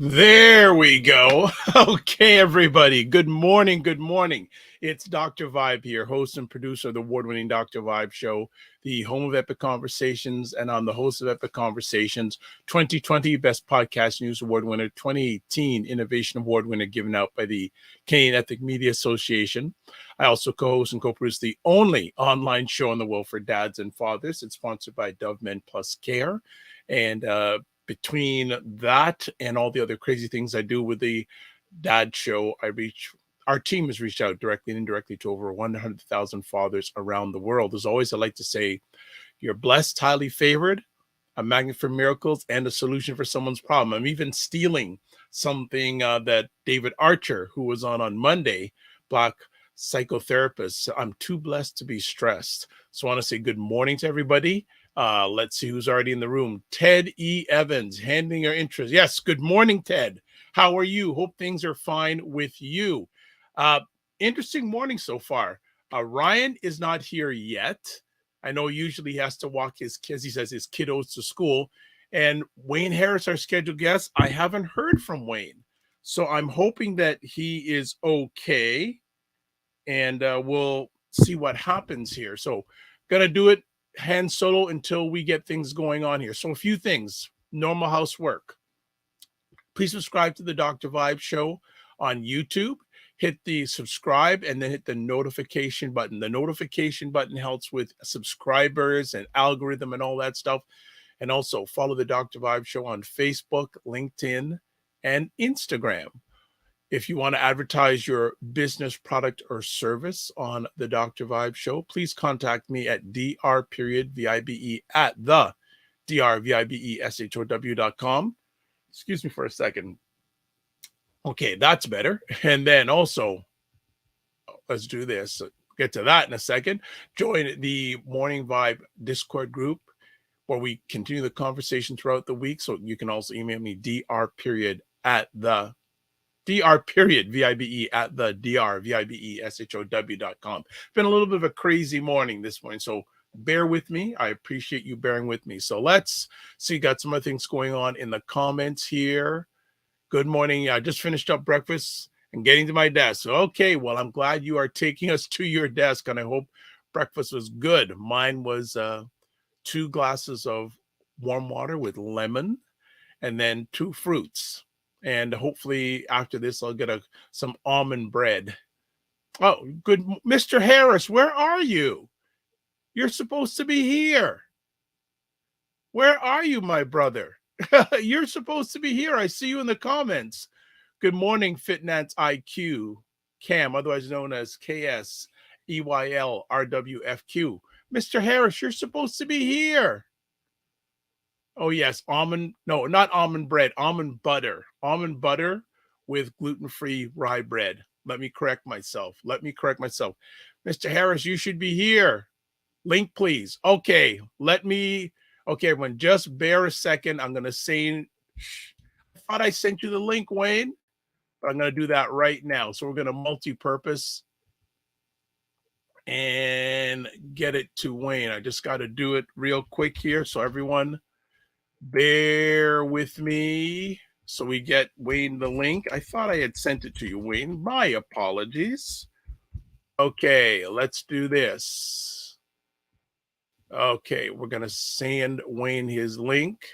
There we go. Okay, everybody. Good morning. Good morning. It's Dr. Vibe here, host and producer of the award-winning Dr. Vibe Show, the home of Epic Conversations, and I'm the host of Epic Conversations, 2020 Best Podcast News Award winner, 2018 Innovation Award winner given out by the Canadian Ethnic Media Association. I also co-host and co-produce the only online show in the world for dads and fathers. It's sponsored by Dove Men Plus Care. And between that and all the other crazy things I do with the dad show, our team has reached out directly and indirectly to over 100,000 fathers around the world. As always, I like to say, you're blessed, highly favored, a magnet for miracles, and a solution for someone's problem. I'm even stealing something that David Archer, who was on Monday, Black psychotherapist. I'm too blessed to be stressed. So I want to say good morning to everybody. Let's see who's already in the room. Ted E. Evans, handling your interest. Yes, good morning, Ted. How are you? Hope things are fine with you. Interesting morning so far. Ryan is not here yet. I know usually he has to walk his kids, he says his kiddos to school. And Wayne Harris, our scheduled guest, I haven't heard from Wayne. So I'm hoping that he is okay. And we'll see what happens here. So going to do it hand solo until we get things going on here. So a few things, normal housework. Please subscribe to the Dr. Vibe Show on YouTube. Hit the subscribe and then hit the notification button. The notification button helps with subscribers and algorithm and all that stuff. And also follow the Dr. Vibe Show on Facebook, LinkedIn, and Instagram. If you want to advertise your business, product, or service on the Dr. Vibe Show, please contact me at dr.vibe at the drvibeshow.com. Excuse me for a second. Okay, that's better. And then also, let's do this. Get to that in a second. Join the Morning Vibe Discord group where we continue the conversation throughout the week. So you can also email me dr.vibe at the drvibeshow.com. Been a little bit of a crazy morning this morning, so bear with me. I appreciate you bearing with me. So let's see, got some other things going on in the comments here. Good morning. I just finished up breakfast and getting to my desk. Okay, well, I'm glad you are taking us to your desk, and I hope breakfast was good. Mine was 2 glasses of warm water with lemon and then 2 fruits. And hopefully after this, I'll get some almond bread. Oh, good. Mr. Harris, where are you? You're supposed to be here. Where are you, my brother? You're supposed to be here. I see you in the comments. Good morning, Fitnats IQ, Cam, otherwise known as KSEYLRWFQ. Mr. Harris, you're supposed to be here. Oh, yes. Not almond bread, almond butter. Almond butter with gluten-free rye bread. Let me correct myself. Mr. Harris, you should be here. Link, please. Okay, everyone, just bear a second. I'm going to say, I thought I sent you the link, Wayne, but I'm going to do that right now. So we're going to multi-purpose and get it to Wayne. I just got to do it real quick here. So everyone, bear with me so we get Wayne the link. I thought I had sent it to you, Wayne. My apologies. Okay, let's do this. Okay, we're going to send Wayne his link.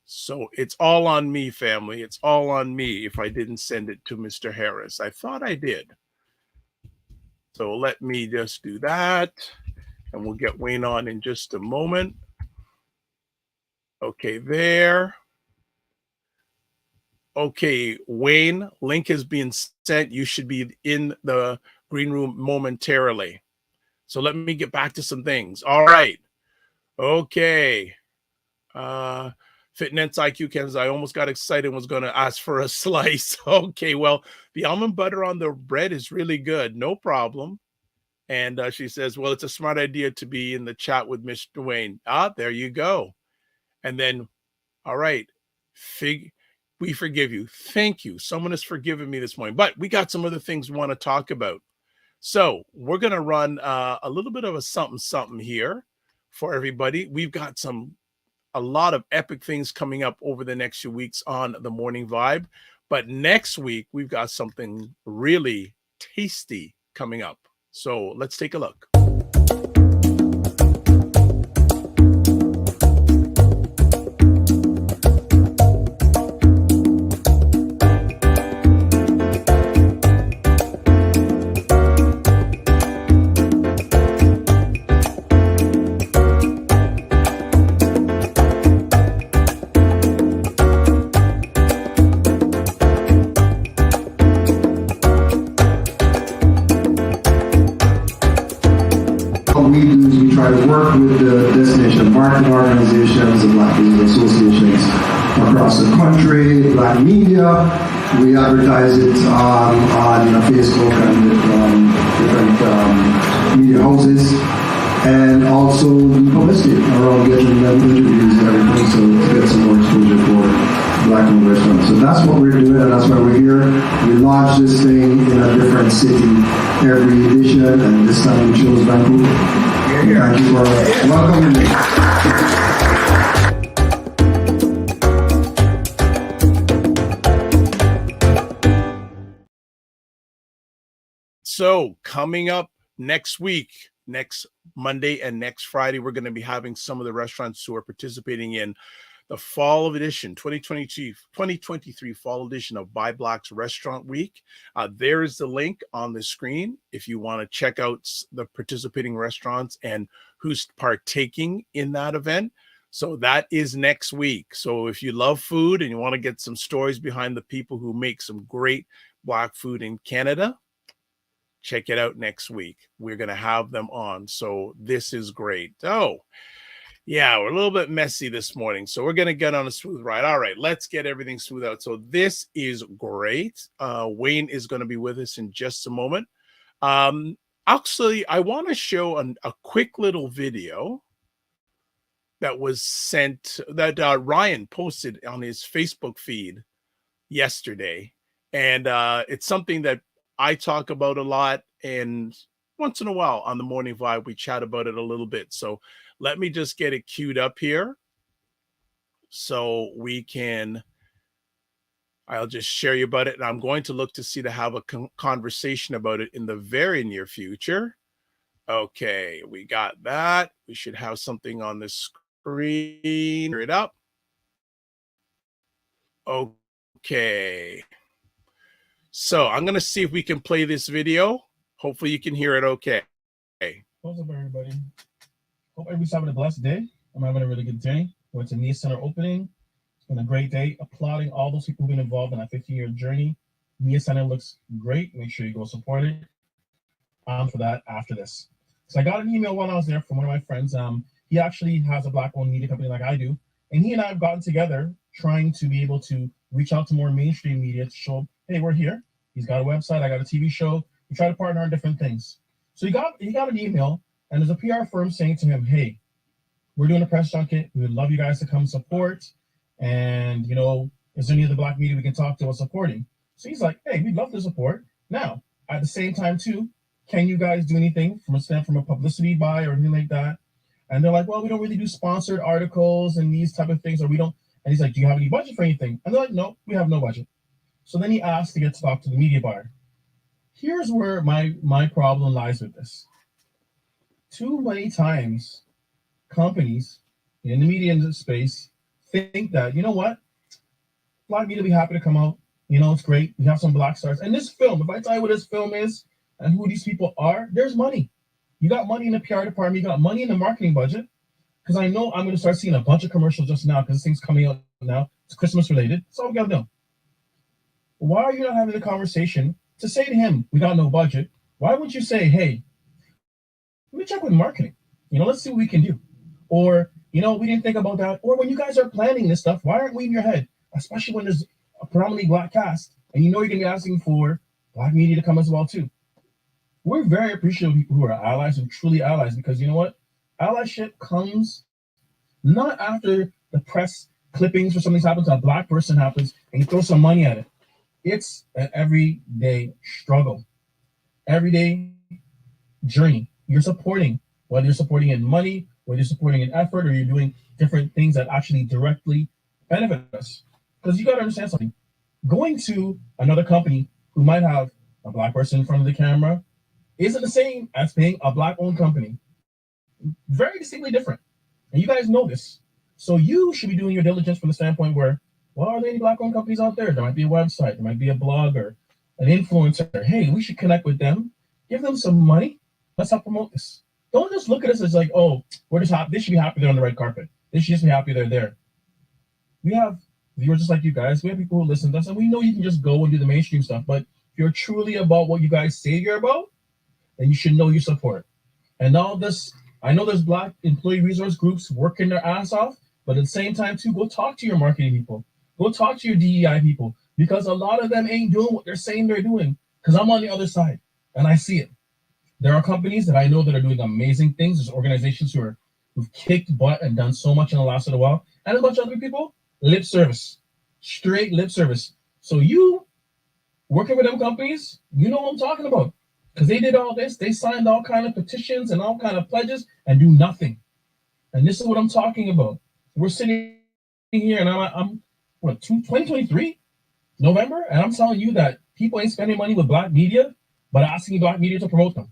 So it's all on me, family. It's all on me if I didn't send it to Mr. Harris. I thought I did. So let me just do that, and we'll get Wayne on in just a moment. Okay, there. Okay, Wayne, link has been sent. You should be in the green room momentarily. So let me get back to some things. All right. Okay. Fitness IQ Kansas. I almost got excited and was going to ask for a slice. Okay, well, the almond butter on the bread is really good. No problem. And she says, well, it's a smart idea to be in the chat with Mr. Wayne. Ah, there you go. And then, all right, we forgive you. Thank you. Someone has forgiven me this morning. But we got some other things we want to talk about. So we're going to run a little bit of a something here for everybody. We've got a lot of epic things coming up over the next few weeks on the Morning Vibe. But next week, we've got something really tasty coming up. So let's take a look. Work with the destination marketing organizations and Black business associations across the country, Black media. We advertise it on Facebook and different media houses, and also publicity around getting them interviews and everything, so to get some more exposure for Black owned restaurants. So that's what we're doing, and that's why we're here. We launch this thing in a different city every edition, and this time we chose Vancouver. Thank you for welcoming me. So coming up next week, next Monday and next Friday, we're going to be having some of the restaurants who are participating in the fall edition, 2023 fall edition of Buy Black's Restaurant Week. There is the link on the screen if you want to check out the participating restaurants and who's partaking in that event. So that is next week. So if you love food and you want to get some stories behind the people who make some great Black food in Canada, check it out next week. We're going to have them on. So this is great. Oh, yeah, we're a little bit messy this morning, so we're going to get on a smooth ride. All right, let's get everything smooth out. So this is great. Wayne is going to be with us in just a moment. Actually, I want to show a quick little video that was sent, that Ryan posted on his Facebook feed yesterday. And it's something that I talk about a lot, and once in a while on the Morning Vibe, we chat about it a little bit. So let me just get it queued up here so we can, I'll just share you about it. And I'm going to look to see to have a conversation about it in the very near future. Okay, we got that. We should have something on the screen. It up. Okay. So I'm going to see if we can play this video. Hopefully you can hear it okay. What's up, everybody? Hope everybody's having a blessed day. I'm having a really good day. Went to Mia Center opening. It's been a great day. Applauding all those people who've been involved in that 15-year journey. Mia Center looks great. Make sure you go support it. For that after this. So I got an email while I was there from one of my friends. He actually has a Black-owned media company like I do. And he and I have gotten together trying to be able to reach out to more mainstream media to show, hey, we're here. He's got a website. I got a TV show. We try to partner on different things. So he got an email, and there's a PR firm saying to him, hey, we're doing a press junket. We would love you guys to come support. And, you know, is there any other Black media we can talk to or supporting? So he's like, hey, we'd love to support. Now, at the same time, too, can you guys do anything from a publicity buy or anything like that? And they're like, well, we don't really do sponsored articles and these type of things, or we don't. And he's like, do you have any budget for anything? And they're like, no, we have no budget. So then he asked to get to talk to the media buyer. Here's where my problem lies with this. Too many times companies in the media space think that, you know what, black media will be happy to come out. It's great. We have some black stars. And this film, if I tell you what this film is and who these people are, there's money. You got money in the PR department. You got money in the marketing budget. Because I know I'm going to start seeing a bunch of commercials just now because this thing's coming out now. It's Christmas related. That's all we got to do. Why are you not having the conversation to say to him, we got no budget? Why wouldn't you say, hey, let me check with marketing. Let's see what we can do. Or, we didn't think about that. Or when you guys are planning this stuff, why aren't we in your head? Especially when there's a predominantly black cast and you're going to be asking for black media to come as well too. We're very appreciative of people who are allies and truly allies because you know what? Allyship comes not after the press clippings or something happens, a black person happens, and you throw some money at it. It's an everyday struggle, everyday journey. You're supporting, whether you're supporting in money, whether you're supporting in effort, or you're doing different things that actually directly benefit us. Because you got to understand something. Going to another company who might have a black person in front of the camera isn't the same as paying a black-owned company. Very distinctly different. And you guys know this. So you should be doing your diligence from the standpoint where, well, are there any black-owned companies out there? There might be a website. There might be a blogger, an influencer. Hey, we should connect with them. Give them some money. Let's help promote this. Don't just look at us as like, oh, we're just happy. They should be happy they're on the red carpet. They should just be happy they're there. We have viewers just like you guys. We have people who listen to us, and we know you can just go and do the mainstream stuff. But if you're truly about what you guys say you're about, then you should know your support. And all this, I know there's black employee resource groups working their ass off, but at the same time, too, go talk to your marketing people. Go talk to your DEI people, because a lot of them ain't doing what they're saying they're doing. Because I'm on the other side, and I see it. There are companies that I know that are doing amazing things. There's organizations who've kicked butt and done so much in the last little while. And a bunch of other people, lip service. Straight lip service. So you, working with them companies, you know what I'm talking about. Because they did all this. They signed all kind of petitions and all kind of pledges and do nothing. And this is what I'm talking about. We're sitting here and I'm 2023, November, and I'm telling you that people ain't spending money with black media, but asking black media to promote them.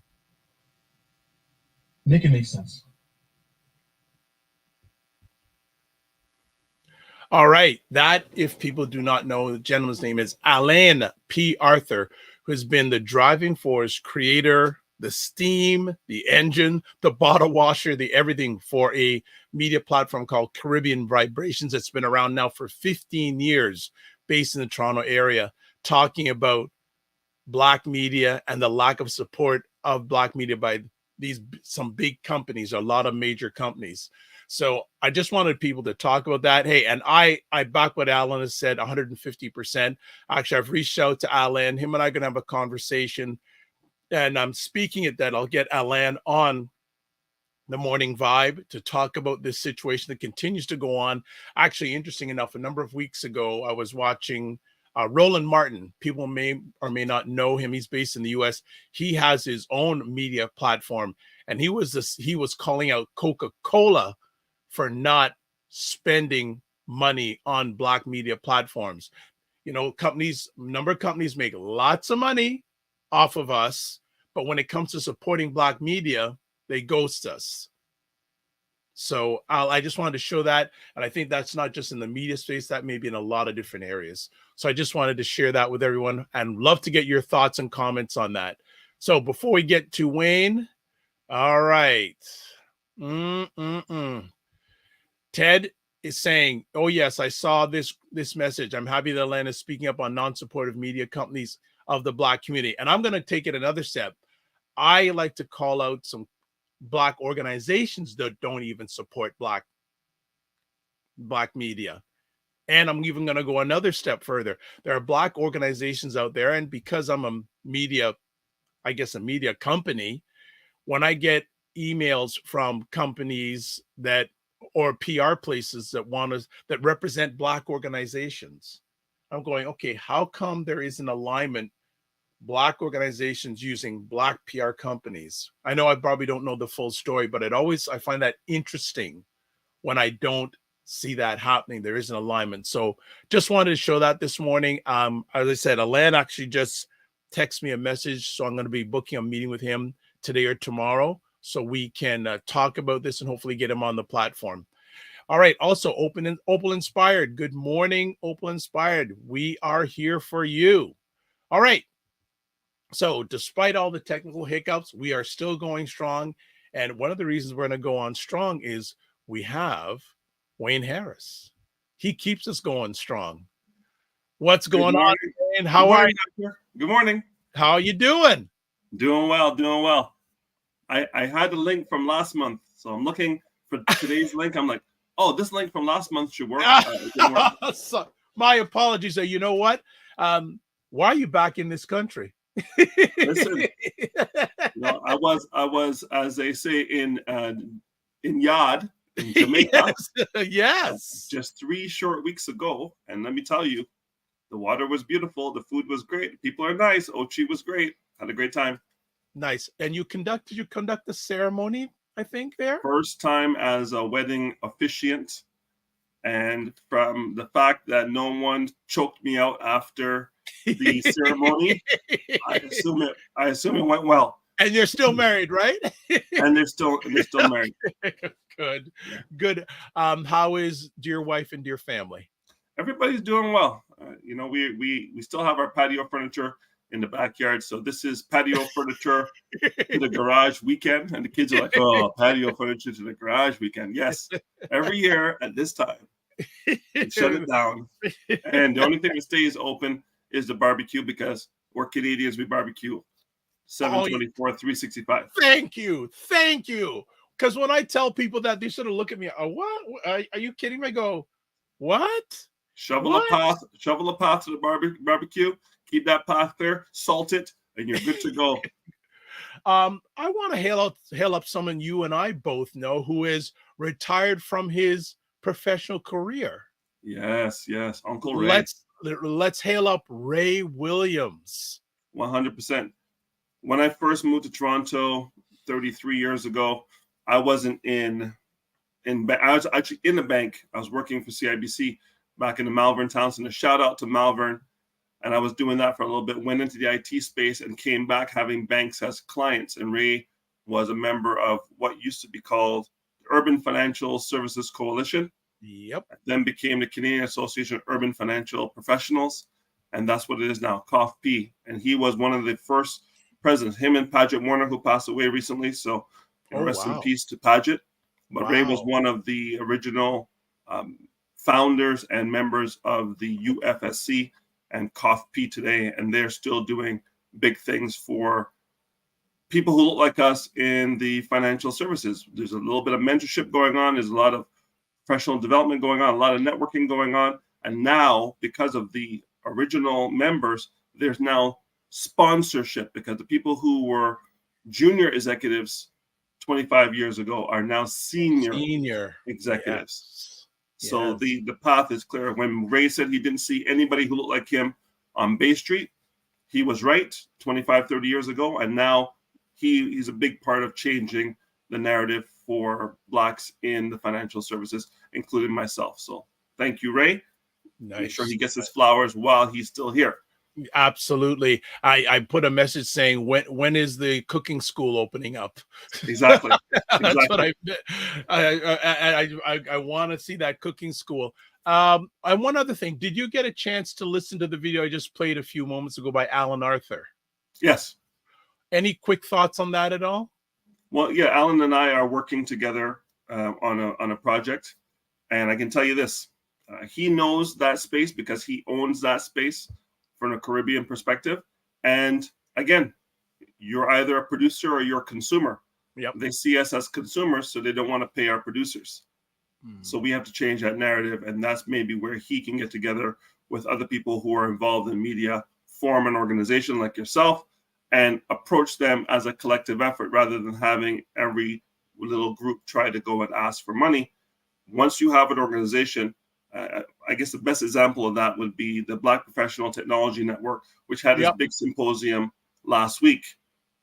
Make it make sense. All right. That, if people do not know, the gentleman's name is Alain P. Arthur, who has been the driving force, creator, the steam, the engine, the bottle washer, the everything for a media platform called Caribbean Vibrations. That's been around now for 15 years, based in the Toronto area, talking about black media and the lack of support of black media by some big companies, a lot of major companies. So I just wanted people to talk about that. Hey, and I back what Alan has said, 150%. Actually, I've reached out to Alan. Him and I are going to have a conversation. And I'm speaking at that. I'll get Alan on the Morning Vibe to talk about this situation that continues to go on. Actually, interesting enough, a number of weeks ago, I was watching Roland Martin. People may or may not know him. He's based in the US. He has his own media platform. And he was calling out Coca-Cola for not spending money on black media platforms. Number of companies make lots of money off of us, but when it comes to supporting black media, they ghost us. So I just wanted to show that. And I think that's not just in the media space, that may be in a lot of different areas. So I just wanted to share that with everyone and love to get your thoughts and comments on that. So before we get to Wayne, all right. Ted is saying, oh, yes, I saw this message. I'm happy that Atlanta is speaking up on non-supportive media companies of the black community. And I'm going to take it another step. I like to call out some black organizations that don't even support black media. And I'm even going to go another step further. There are black organizations out there. And because I'm a media company, when I get emails from companies or PR places that represent black organizations, I'm going, okay, how come there is an alignment, black organizations using black PR companies? I know I probably don't know the full story, but I find that interesting when I don't see that happening. There is an alignment. So just wanted to show that this morning. As I said, Alain actually just texted me a message, so I'm going to be booking a meeting with him today or tomorrow. so we can talk about this and hopefully get him on the platform. All right. Also, Opal Inspired. Good morning, Opal Inspired. We are here for you. All right. So, despite all the technical hiccups, we are still going strong. And one of the reasons we're going to go on strong is we have Wayne Harris. He keeps us going strong. What's going on, Wayne? How are you? Good morning. How are you doing? Doing well. I had a link from last month, so I'm looking for today's link. I'm like, oh, this link from last month should work. It didn't work. So, my apologies. You know what? Why are you back in this country? Listen, I was, as they say in Yad in Jamaica. Yes. Just 3 short weeks ago, and let me tell you, the water was beautiful, the food was great, people are nice. Ochi was great. Had a great time. Nice. And you conduct the ceremony, I think, there? First time as a wedding officiant, and from the fact that no one choked me out after the ceremony, I assume it went well. And you're still married, right? And they're still married. Good. Yeah. Good. How is dear wife and dear family? Everybody's doing well. We still have our patio furniture in the backyard, so this is patio furniture to the garage weekend, and the kids are like, "Oh, patio furniture to the garage weekend." Yes, every year at this time, we shut it down, and the only thing that stays open is the barbecue, because we're Canadians. We barbecue 7/24, 365. Thank you. Because when I tell people that, they sort of look at me. Oh, what? Are you kidding me? I go, what? Shovel a path to the barbecue. Keep that path clear. Salt it, and you're good to go. I want to hail up someone you and I both know who is retired from his professional career. Yes, Uncle Ray. Let's hail up Ray Williams. 100%. When I first moved to Toronto 33 years ago, I wasn't I was actually in the bank. I was working for CIBC back in the Malvern town. So a shout out to Malvern. And I was doing that for a little bit, went into the IT space and came back having banks as clients. And Ray was a member of what used to be called the Urban Financial Services Coalition. Yep. Then became the Canadian Association of Urban Financial Professionals. And that's what it is now, COFP. And he was one of the first presidents, him and Paget Warner, who passed away recently. So rest in peace to Paget. But Ray was one of the original founders and members of the UFSC and COFP today, and they're still doing big things for people who look like us in the financial services. There's a little bit of mentorship going on. There's a lot of professional development going on, a lot of networking going on. And now, because of the original members, there's now sponsorship, because the people who were junior executives 25 years ago are now senior executives. Yes. So the path is clear. When Ray said he didn't see anybody who looked like him on Bay Street, he was right 25, 30 years ago. And now he's a big part of changing the narrative for Blacks in the financial services, including myself. So thank you, Ray. Nice. Make sure he gets his flowers while he's still here. Absolutely. I put a message saying, when is the cooking school opening up? Exactly. That's what I want to see, that cooking school. And one other thing, did you get a chance to listen to the video I just played a few moments ago by Alan Arthur? Yes. Any quick thoughts on that at all? Well, yeah, Alan and I are working together on a project, and I can tell you this: he knows that space because he owns that space from a Caribbean perspective. And again, you're either a producer or you're a consumer. Yep. They see us as consumers, so they don't want to pay our producers. So we have to change that narrative, and that's maybe where he can get together with other people who are involved in media, form an organization like yourself, and approach them as a collective effort rather than having every little group try to go and ask for money. Once you have an organization, I guess the best example of that would be the Black Professional Technology Network, which had its big symposium last week.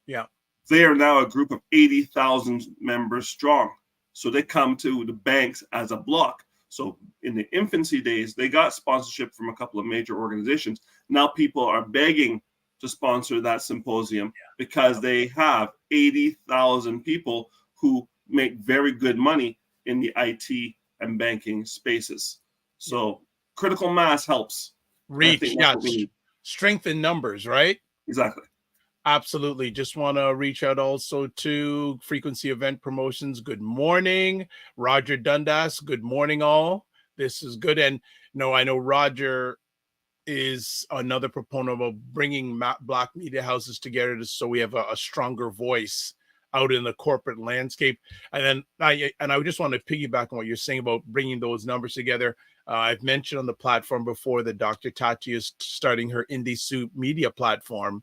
Yeah. They are now a group of 80,000 members strong. So they come to the banks as a block. So in the infancy days, they got sponsorship from a couple of major organizations. Now people are begging to sponsor that symposium because they have 80,000 people who make very good money in the IT and banking spaces. So critical mass helps. Reach, strength in numbers, right? Exactly. Absolutely. Just want to reach out also to Frequency Event Promotions. Good morning. Roger Dundas. Good morning, all. This is good. And no, I know Roger is another proponent of bringing Black media houses together so we have a stronger voice out in the corporate landscape. And then I just want to piggyback on what you're saying about bringing those numbers together. I've mentioned on the platform before that Dr. Tati is starting her Indie Soup media platform,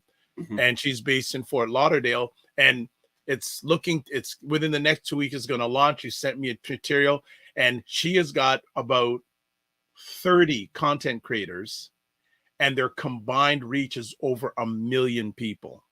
and she's based in Fort Lauderdale. And it's within the next 2 weeks is going to launch. She sent me a material, and she has got about 30 content creators, and their combined reach is over 1 million people.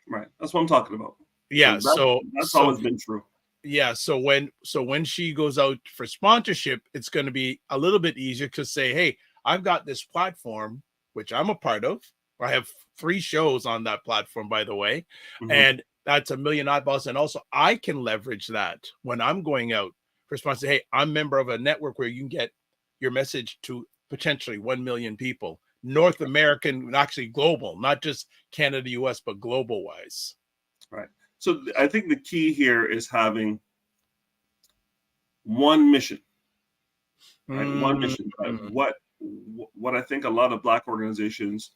Right. That's what I'm talking about. Yeah. So that's always been true. Yeah. So when she goes out for sponsorship, it's going to be a little bit easier to say, hey, I've got this platform, which I'm a part of. I have 3 shows on that platform, by the way. And that's 1 million eyeballs. And also I can leverage that when I'm going out for sponsor. Hey, I'm a member of a network where you can get your message to potentially 1 million people, North American, actually global, not just Canada, US, but global wise. Right. So I think the key here is having one mission, right? One mission. What I think a lot of Black organizations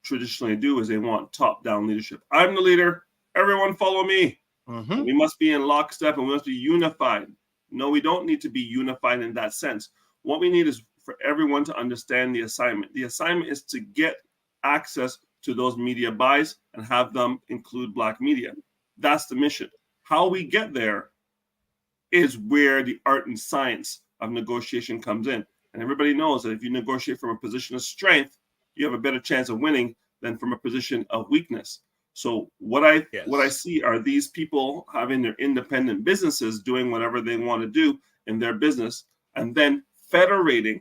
traditionally do is they want top-down leadership. I'm the leader. Everyone follow me. We must be in lockstep and we must be unified. No, we don't need to be unified in that sense. What we need is for everyone to understand the assignment. The assignment is to get access to those media buys and have them include Black media. That's the mission. How we get there is where the art and science of negotiation comes in. And everybody knows that if you negotiate from a position of strength, you have a better chance of winning than from a position of weakness. So what I see are these people having their independent businesses doing whatever they want to do in their business, and then federating,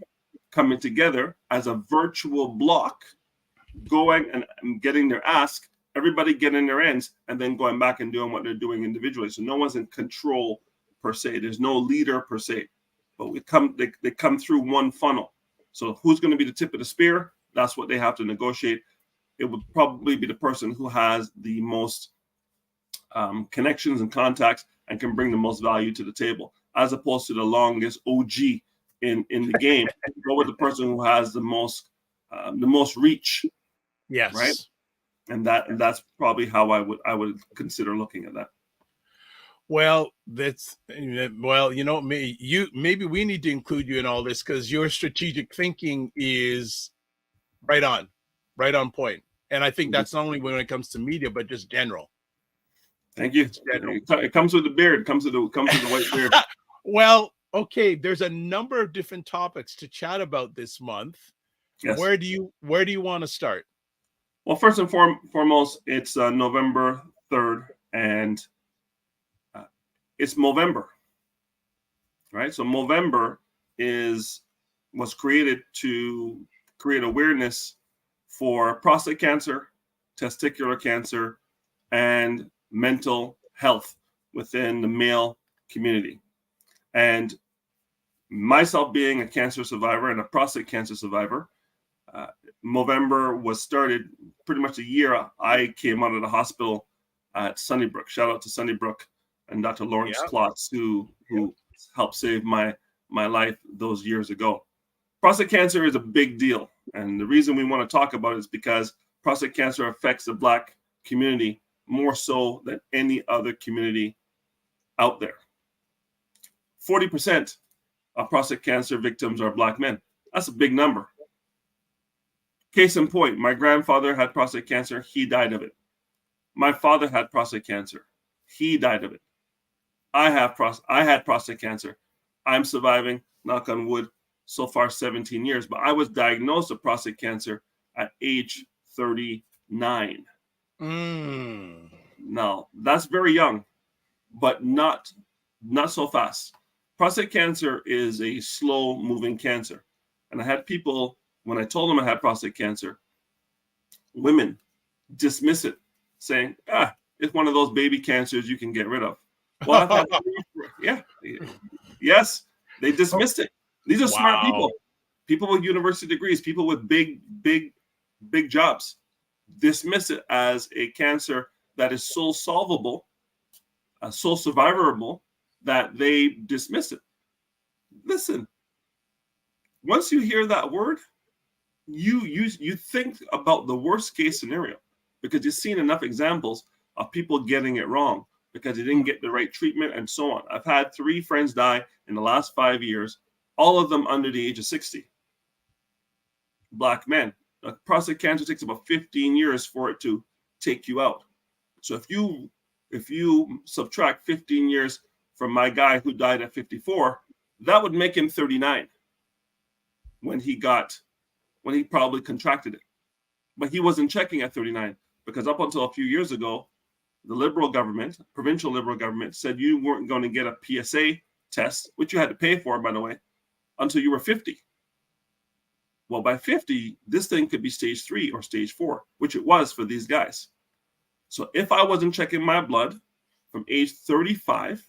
coming together as a virtual block, going and getting their ask, everybody getting their ends, and then going back and doing what they're doing individually. So no one's in control per se. There's no leader per se, but they come through one funnel. So who's going to be the tip of the spear? That's what they have to negotiate. It would probably be the person who has the most connections and contacts and can bring the most value to the table, as opposed to the longest OG in the game. Go with the person who has the most reach. Yes. Right. And that's probably how I would consider looking at that. Well, maybe we need to include you in all this because your strategic thinking is right on point. And I think that's not only when it comes to media, but just general. Thank you. It comes with the beard. It comes with the white beard. Well, okay. There's a number of different topics to chat about this month. Yes. Where do you want to start? Well, first and foremost, it's November 3rd, and it's Movember, right? So Movember was created to create awareness for prostate cancer, testicular cancer, and mental health within the male community. And myself being a cancer survivor and a prostate cancer survivor, Movember was started pretty much a year I came out of the hospital at Sunnybrook. Shout out to Sunnybrook and Dr. Lawrence Klotz, who helped save my life those years ago. Prostate cancer is a big deal. And the reason we want to talk about it is because prostate cancer affects the Black community more so than any other community out there. 40% of prostate cancer victims are Black men. That's a big number. Case in point, my grandfather had prostate cancer. He died of it. My father had prostate cancer. He died of it. I had prostate cancer. I'm surviving, knock on wood, so far 17 years. But I was diagnosed with prostate cancer at age 39. Now, that's very young, but not so fast. Prostate cancer is a slow-moving cancer. And I had people, when I told them I had prostate cancer, women dismiss it, saying, it's one of those baby cancers you can get rid of. Well, I've had yes, they dismissed it. These are smart people with university degrees, people with big jobs, dismiss it as a cancer that is so solvable, so survivable, that they dismiss it. Listen, once you hear that word, you think about the worst case scenario, because you've seen enough examples of people getting it wrong because they didn't get the right treatment and so on. I've had 3 friends die in the last 5 years, all of them under the age of 60. Black men. Prostate cancer takes about 15 years for it to take you out. So if you subtract 15 years from my guy who died at 54, that would make him 39 when he probably contracted it. But he wasn't checking at 39, because up until a few years ago, the Liberal government, provincial Liberal government, said you weren't going to get a PSA test, which you had to pay for, by the way, until you were 50. Well, by 50, this thing could be stage 3 or stage 4, which it was for these guys. So if I wasn't checking my blood from age 35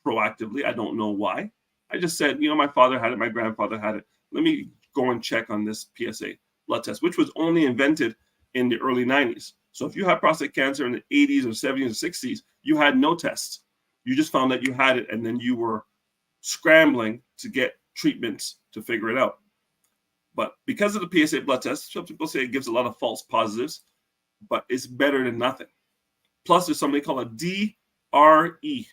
proactively, I don't know why. I just said, my father had it, my grandfather had it. Let me go and check on this PSA blood test, which was only invented in the early 90s. So if you had prostate cancer in the 80s or 70s or 60s, you had no tests. You just found that you had it, and then you were scrambling to get treatments to figure it out. But because of the PSA blood test, some people say it gives a lot of false positives, but it's better than nothing. Plus, there's something called a DRE,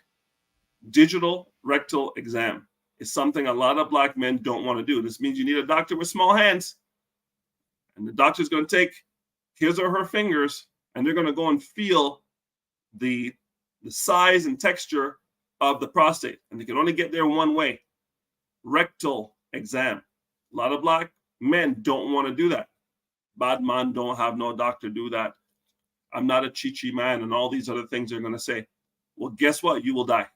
digital rectal exam. It's something a lot of Black men don't want to do. This means you need a doctor with small hands. And the doctor's going to take his or her fingers, and they're going to go and feel the size and texture of the prostate. And they can only get there one way: rectal exam. A lot of Black men don't want to do that. Bad man don't have no doctor do that. I'm not a chichi man, and all these other things they're going to say. Well, guess what? You will die.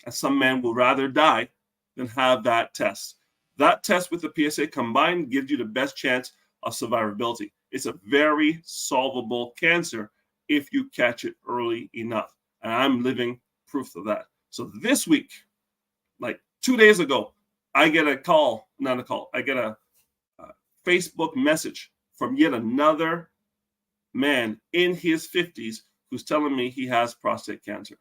And some men will rather die than have that test. That test with the PSA combined gives you the best chance of survivability. It's a very solvable cancer if you catch it early enough. And I'm living proof of that. So this week, like 2 days ago, I get a Facebook message from yet another man in his 50s who's telling me he has prostate cancer.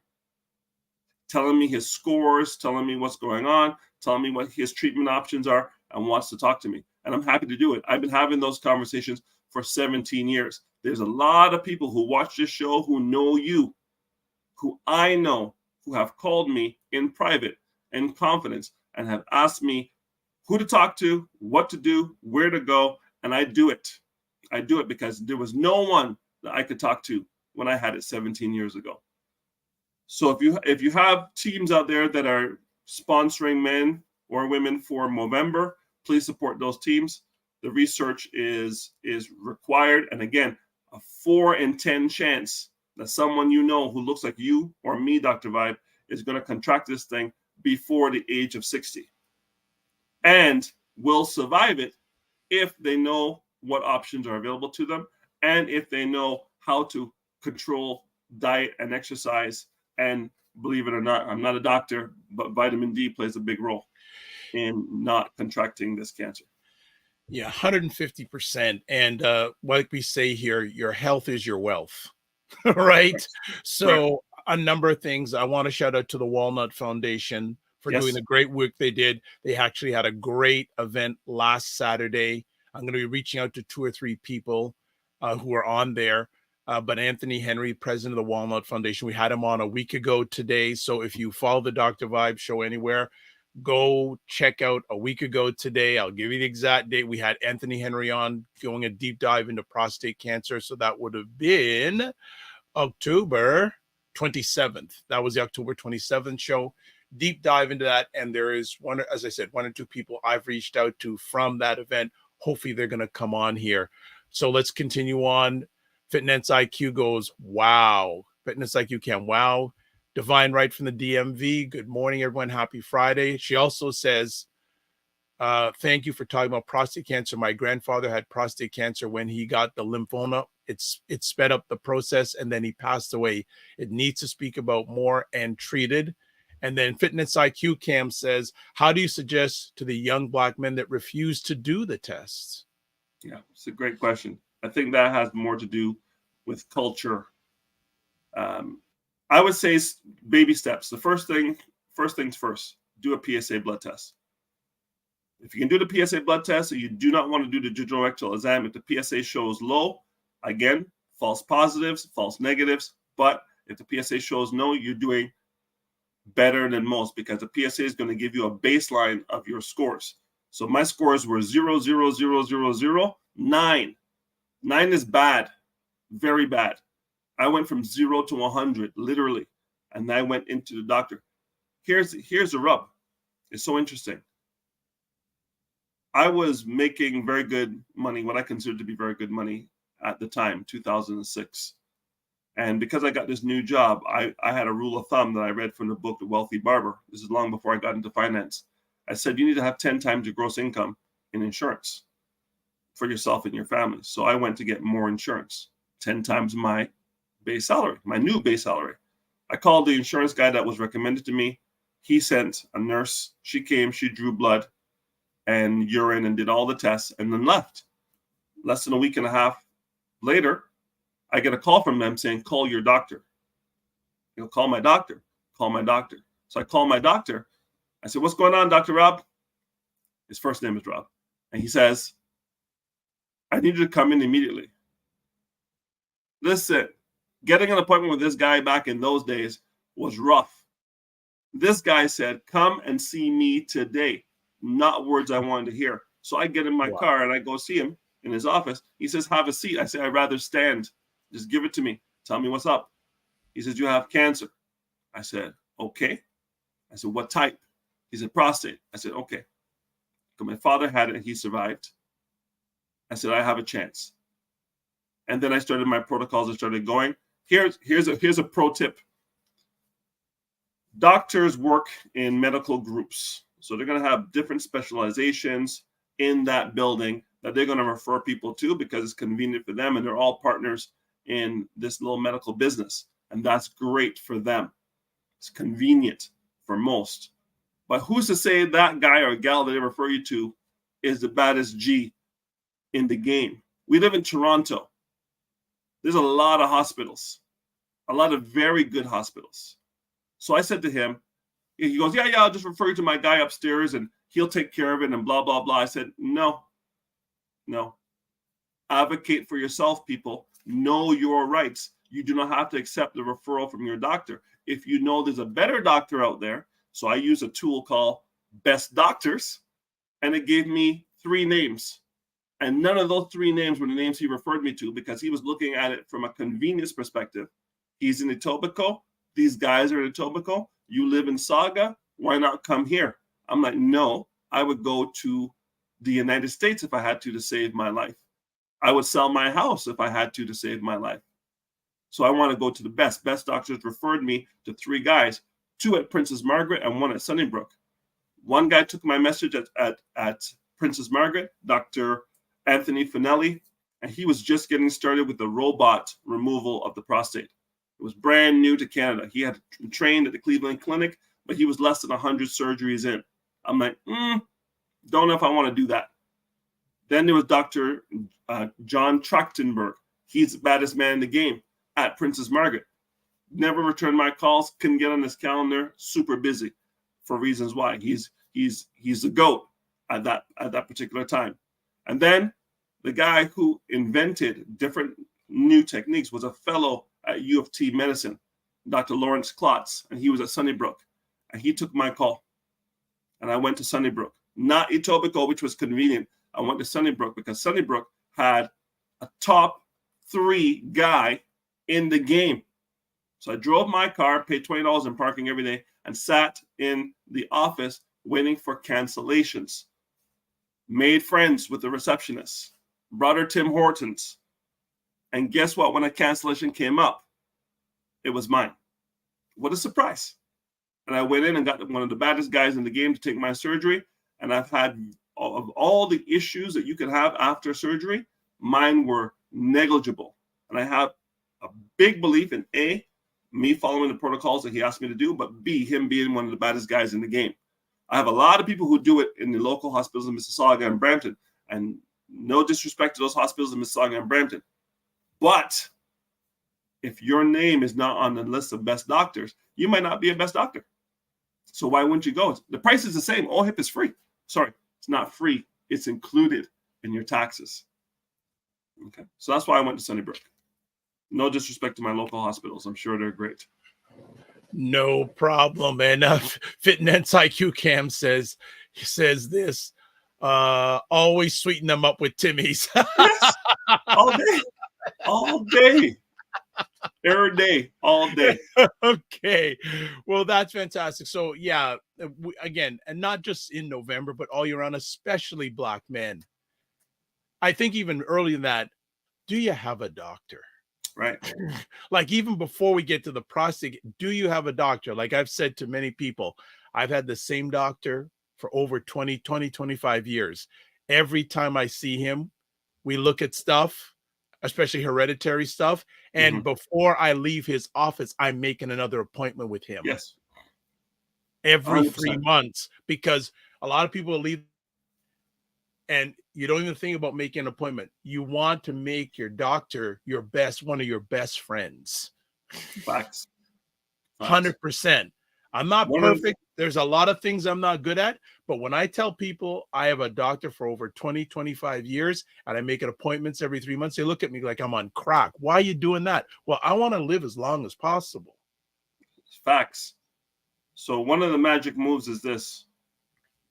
Telling me his scores, telling me what's going on, telling me what his treatment options are, and wants to talk to me. And I'm happy to do it. I've been having those conversations for 17 years. There's a lot of people who watch this show who know you, who I know, who have called me in private, in confidence, and have asked me who to talk to, what to do, where to go, and I do it. I do it because there was no one that I could talk to when I had it 17 years ago. So if you have teams out there that are sponsoring men or women for Movember, please support those teams. The research is required. And again, a 4 in 10 chance that someone you know who looks like you or me, Dr. Vibe, is going to contract this thing before the age of 60 and will survive it if they know what options are available to them and if they know how to control diet and exercise. And believe it or not, I'm not a doctor, but vitamin D plays a big role in not contracting this cancer. Yeah, 150%. And like we say here, your health is your wealth, right? So a number of things. I want to shout out to the Walnut Foundation for doing the great work they did. They actually had a great event last Saturday. I'm going to be reaching out to 2 or 3 people who are on there. But Anthony Henry, president of the Walnut Foundation, we had him on a week ago today. So if you follow the Dr. Vibe show anywhere, go check out a week ago today. I'll give you the exact date. We had Anthony Henry on going a deep dive into prostate cancer. So that would have been October 27th. That was the October 27th show. Deep dive into that. And there is one, as I said, 1 or 2 people I've reached out to from that event. Hopefully they're going to come on here. So let's continue on. Fitness IQ goes, wow. Fitness IQ can, wow. Divine Right from the DMV. Good morning, everyone. Happy Friday. She also says, Thank you for talking about prostate cancer. My grandfather had prostate cancer when he got the lymphoma. It sped up the process, and then he passed away. It needs to speak about more and treated. And then Fitness IQ Cam says, how do you suggest to the young Black men that refuse to do the tests? Yeah, it's a great question. I think that has more to do with culture. I would say baby steps. The first things first, do a PSA blood test. If you can do the PSA blood test and you do not want to do the digital rectal exam, if the PSA shows low, again, false positives, false negatives. But if the PSA shows no, you're doing better than most, because the PSA is going to give you a baseline of your scores. So my scores were 0, 0, 0, 0, 0, 9. 9 is bad, very bad. I went from 0 to 100, literally, and I went into the doctor. Here's the rub. It's so interesting. I was making very good money, what I considered to be very good money at the time, 2006. And because I got this new job, I had a rule of thumb that I read from the book, The Wealthy Barber. This is long before I got into finance. I said, you need to have 10 times your gross income in insurance for yourself and your family. So I went to get more insurance, 10 times my base salary, my new base salary. I called the insurance guy that was recommended to me. He sent a nurse. She came, she drew blood and urine and did all the tests and then left. Less than a week and a half later, I get a call from them saying, call your doctor. Call my doctor. Call my doctor. So I call my doctor. I said, what's going on, Dr. Rob? His first name is Rob. And he says, I need you to come in immediately. Listen, getting an appointment with this guy back in those days was rough. This guy said, come and see me today. Not words I wanted to hear. So I get in my car and I go see him in his office. He says, have a seat. I say, I'd rather stand. Just give it to me. Tell me what's up. He says, you have cancer. I said, okay. I said, what type? He said, prostate. I said, okay. Because my father had it and he survived. I said, I have a chance. And then I started my protocols and started going. Here's a pro tip. Doctors work in medical groups. So they're going to have different specializations in that building that they're going to refer people to because it's convenient for them, and they're all partners in this little medical business. And that's great for them. It's convenient for most. But who's to say that guy or gal that they refer you to is the baddest G in the game? We live in Toronto. There's a lot of hospitals, a lot of very good hospitals. So I said to him, he goes, yeah, I'll just refer you to my guy upstairs and he'll take care of it and blah, blah, blah. I said, no. Advocate for yourself, people. Know your rights. You do not have to accept the referral from your doctor. If you know there's a better doctor out there, so I use a tool called Best Doctors, and it gave me 3 names. And none of those 3 names were the names he referred me to because he was looking at it from a convenience perspective. He's in Etobicoke. These guys are in Etobicoke. You live in Saga. Why not come here? I'm like, no, I would go to the United States if I had to save my life. I would sell my house if I had to save my life. So I want to go to the best. Best Doctors referred me to 3 guys, 2 at Princess Margaret and 1 at Sunnybrook. One guy took my message at Princess Margaret, Dr. Anthony Finelli, and he was just getting started with the robot removal of the prostate. It was brand new to Canada. He had trained at the Cleveland Clinic, but he was less than 100 surgeries in. I'm like, don't know if I want to do that. Then there was Dr. John Trachtenberg. He's the baddest man in the game at Princess Margaret. Never returned my calls, couldn't get on his calendar, super busy for reasons why. He's the GOAT at that particular time. And then the guy who invented different new techniques was a fellow at U of T Medicine, Dr. Lawrence Klotz, and he was at Sunnybrook. And he took my call. And I went to Sunnybrook. Not Etobicoke, which was convenient. I went to Sunnybrook because Sunnybrook had a top 3 guy in the game. So I drove my car, paid $20 in parking every day, and sat in the office waiting for cancellations. Made friends with the receptionist. Brought her Tim Hortons. And guess what? When a cancellation came up, it was mine. What a surprise. And I went in and got one of the baddest guys in the game to take my surgery. And I've had of all the issues that you could have after surgery, mine were negligible. And I have a big belief in A, me following the protocols that he asked me to do, but B, him being one of the baddest guys in the game. I have a lot of people who do it in the local hospitals in Mississauga and Brampton, and no disrespect to those hospitals in Mississauga and Brampton, but if your name is not on the list of best doctors, you might not be a best doctor. So why wouldn't you go? The price is the same. OHIP is free. Sorry, it's not free. It's included in your taxes. Okay, so that's why I went to Sunnybrook. No disrespect to my local hospitals. I'm sure they're great. No problem. And Fitness IQ Cam says this. Always sweeten them up with Timmy's. Yes, all day. All day. Every day, all day. Okay. Well, that's fantastic. So yeah, again, and not just in November, but all year round, especially Black men. I think even earlier than that, do you have a doctor? Right. Like even before we get to the prostate, do you have a doctor? Like I've said to many people, I've had the same doctor for over 25 years. Every time I see him, we look at stuff, especially hereditary stuff. And before I leave his office, I'm making another appointment with him. Yes. Every 100%. 3 months, because a lot of people leave and you don't even think about making an appointment. You want to make your doctor one of your best friends. Facts. 100%. I'm not perfect. There's a lot of things I'm not good at, but when I tell people I have a doctor for over 25 years and I make appointments every 3 months, they look at me like I'm on crack. Why are you doing that? Well, I want to live as long as possible. Facts. So one of the magic moves is this.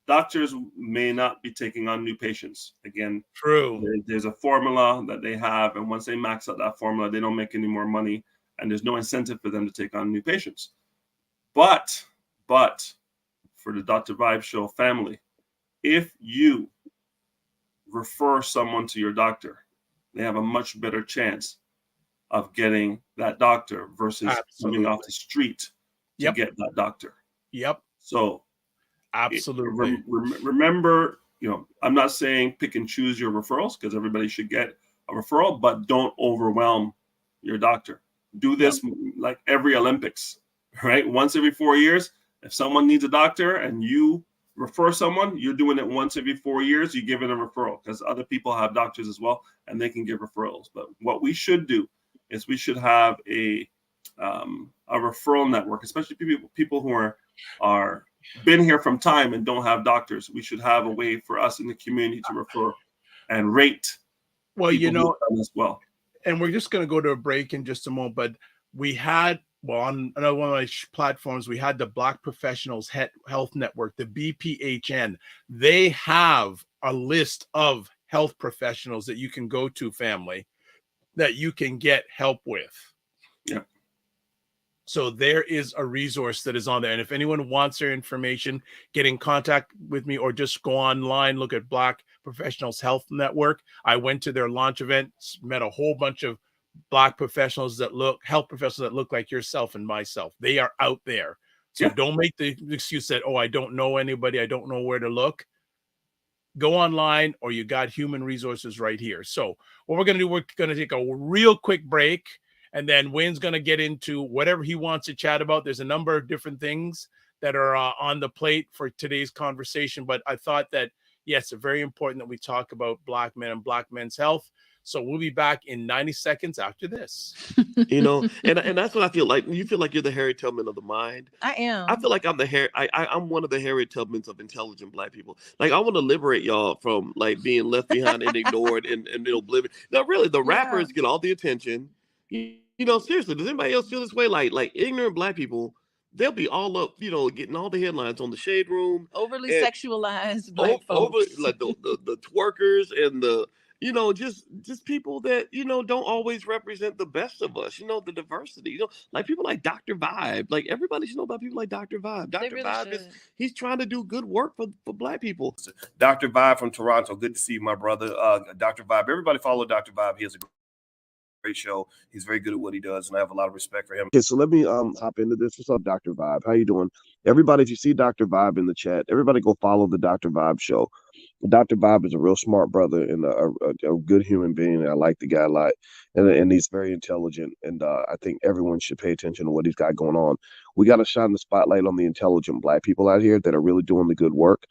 Doctors may not be taking on new patients. Again, true. There's a formula that they have, and once they max out that formula, they don't make any more money, and there's no incentive for them to take on new patients. But for the Dr. Vibe Show family, if you refer someone to your doctor, they have a much better chance of getting that doctor versus coming off the street to get that doctor. Yep. So absolutely. Remember, I'm not saying pick and choose your referrals because everybody should get a referral, but don't overwhelm your doctor. Do this like every Olympics, right? Once every 4 years. If someone needs a doctor and you refer someone, you're doing it once every 4 years, you give it a referral because other people have doctors as well and they can give referrals. But what we should do is we should have a referral network, especially people who are been here from time and don't have doctors. We should have a way for us in the community to refer and rate. Well, as well. And we're just going to go to a break in just a moment, but we had, on another one of my platforms, we had the Black Professionals Health Network, the BPHN. They have a list of health professionals that you can go to, family, that you can get help with. Yeah. So there is a resource that is on there. And if anyone wants their information, get in contact with me or just go online, look at Black Professionals Health Network. I went to their launch event, met a whole bunch of Black professionals health professionals that look like yourself and myself. They are out there. So don't make the excuse that, I don't know anybody. I don't know where to look. Go online or you got human resources right here. So what we're going to do, we're going to take a real quick break. And then Wayne's going to get into whatever he wants to chat about. There's a number of different things that are on the plate for today's conversation. But I thought that, yes, it's very important that we talk about Black men and Black men's health. So we'll be back in 90 seconds after this. And that's what I feel like. You feel like you're the Harriet Tubman of the mind. I am. I feel like I'm I'm one of the Harriet Tubmans of intelligent Black people. Like I want to liberate y'all from like being left behind and ignored and oblivion. Now, really, the rappers get all the attention. Seriously, does anybody else feel this way? Like ignorant Black people, they'll be all up, getting all the headlines on the Shade Room. Overly sexualized Black folks. Like the twerkers and the, just people that, don't always represent the best of us, the diversity, like people like Dr. Vibe. Like everybody should know about people like Dr. Vibe. Dr. Vibe he's trying to do good work for Black people. Dr. Vibe from Toronto. Good to see you, my brother. Dr. Vibe. Everybody follow Dr. Vibe. He has a great show. He's very good at what he does, and I have a lot of respect for him. Okay, so let me hop into this. What's up, Dr. Vibe? How you doing? Everybody, if you see Dr. Vibe in the chat, everybody go follow the Dr. Vibe show. Dr. Bob is a real smart brother and a good human being. I like the guy a lot, and he's very intelligent. And I think everyone should pay attention to what he's got going on. We got to shine the spotlight on the intelligent Black people out here that are really doing the good work.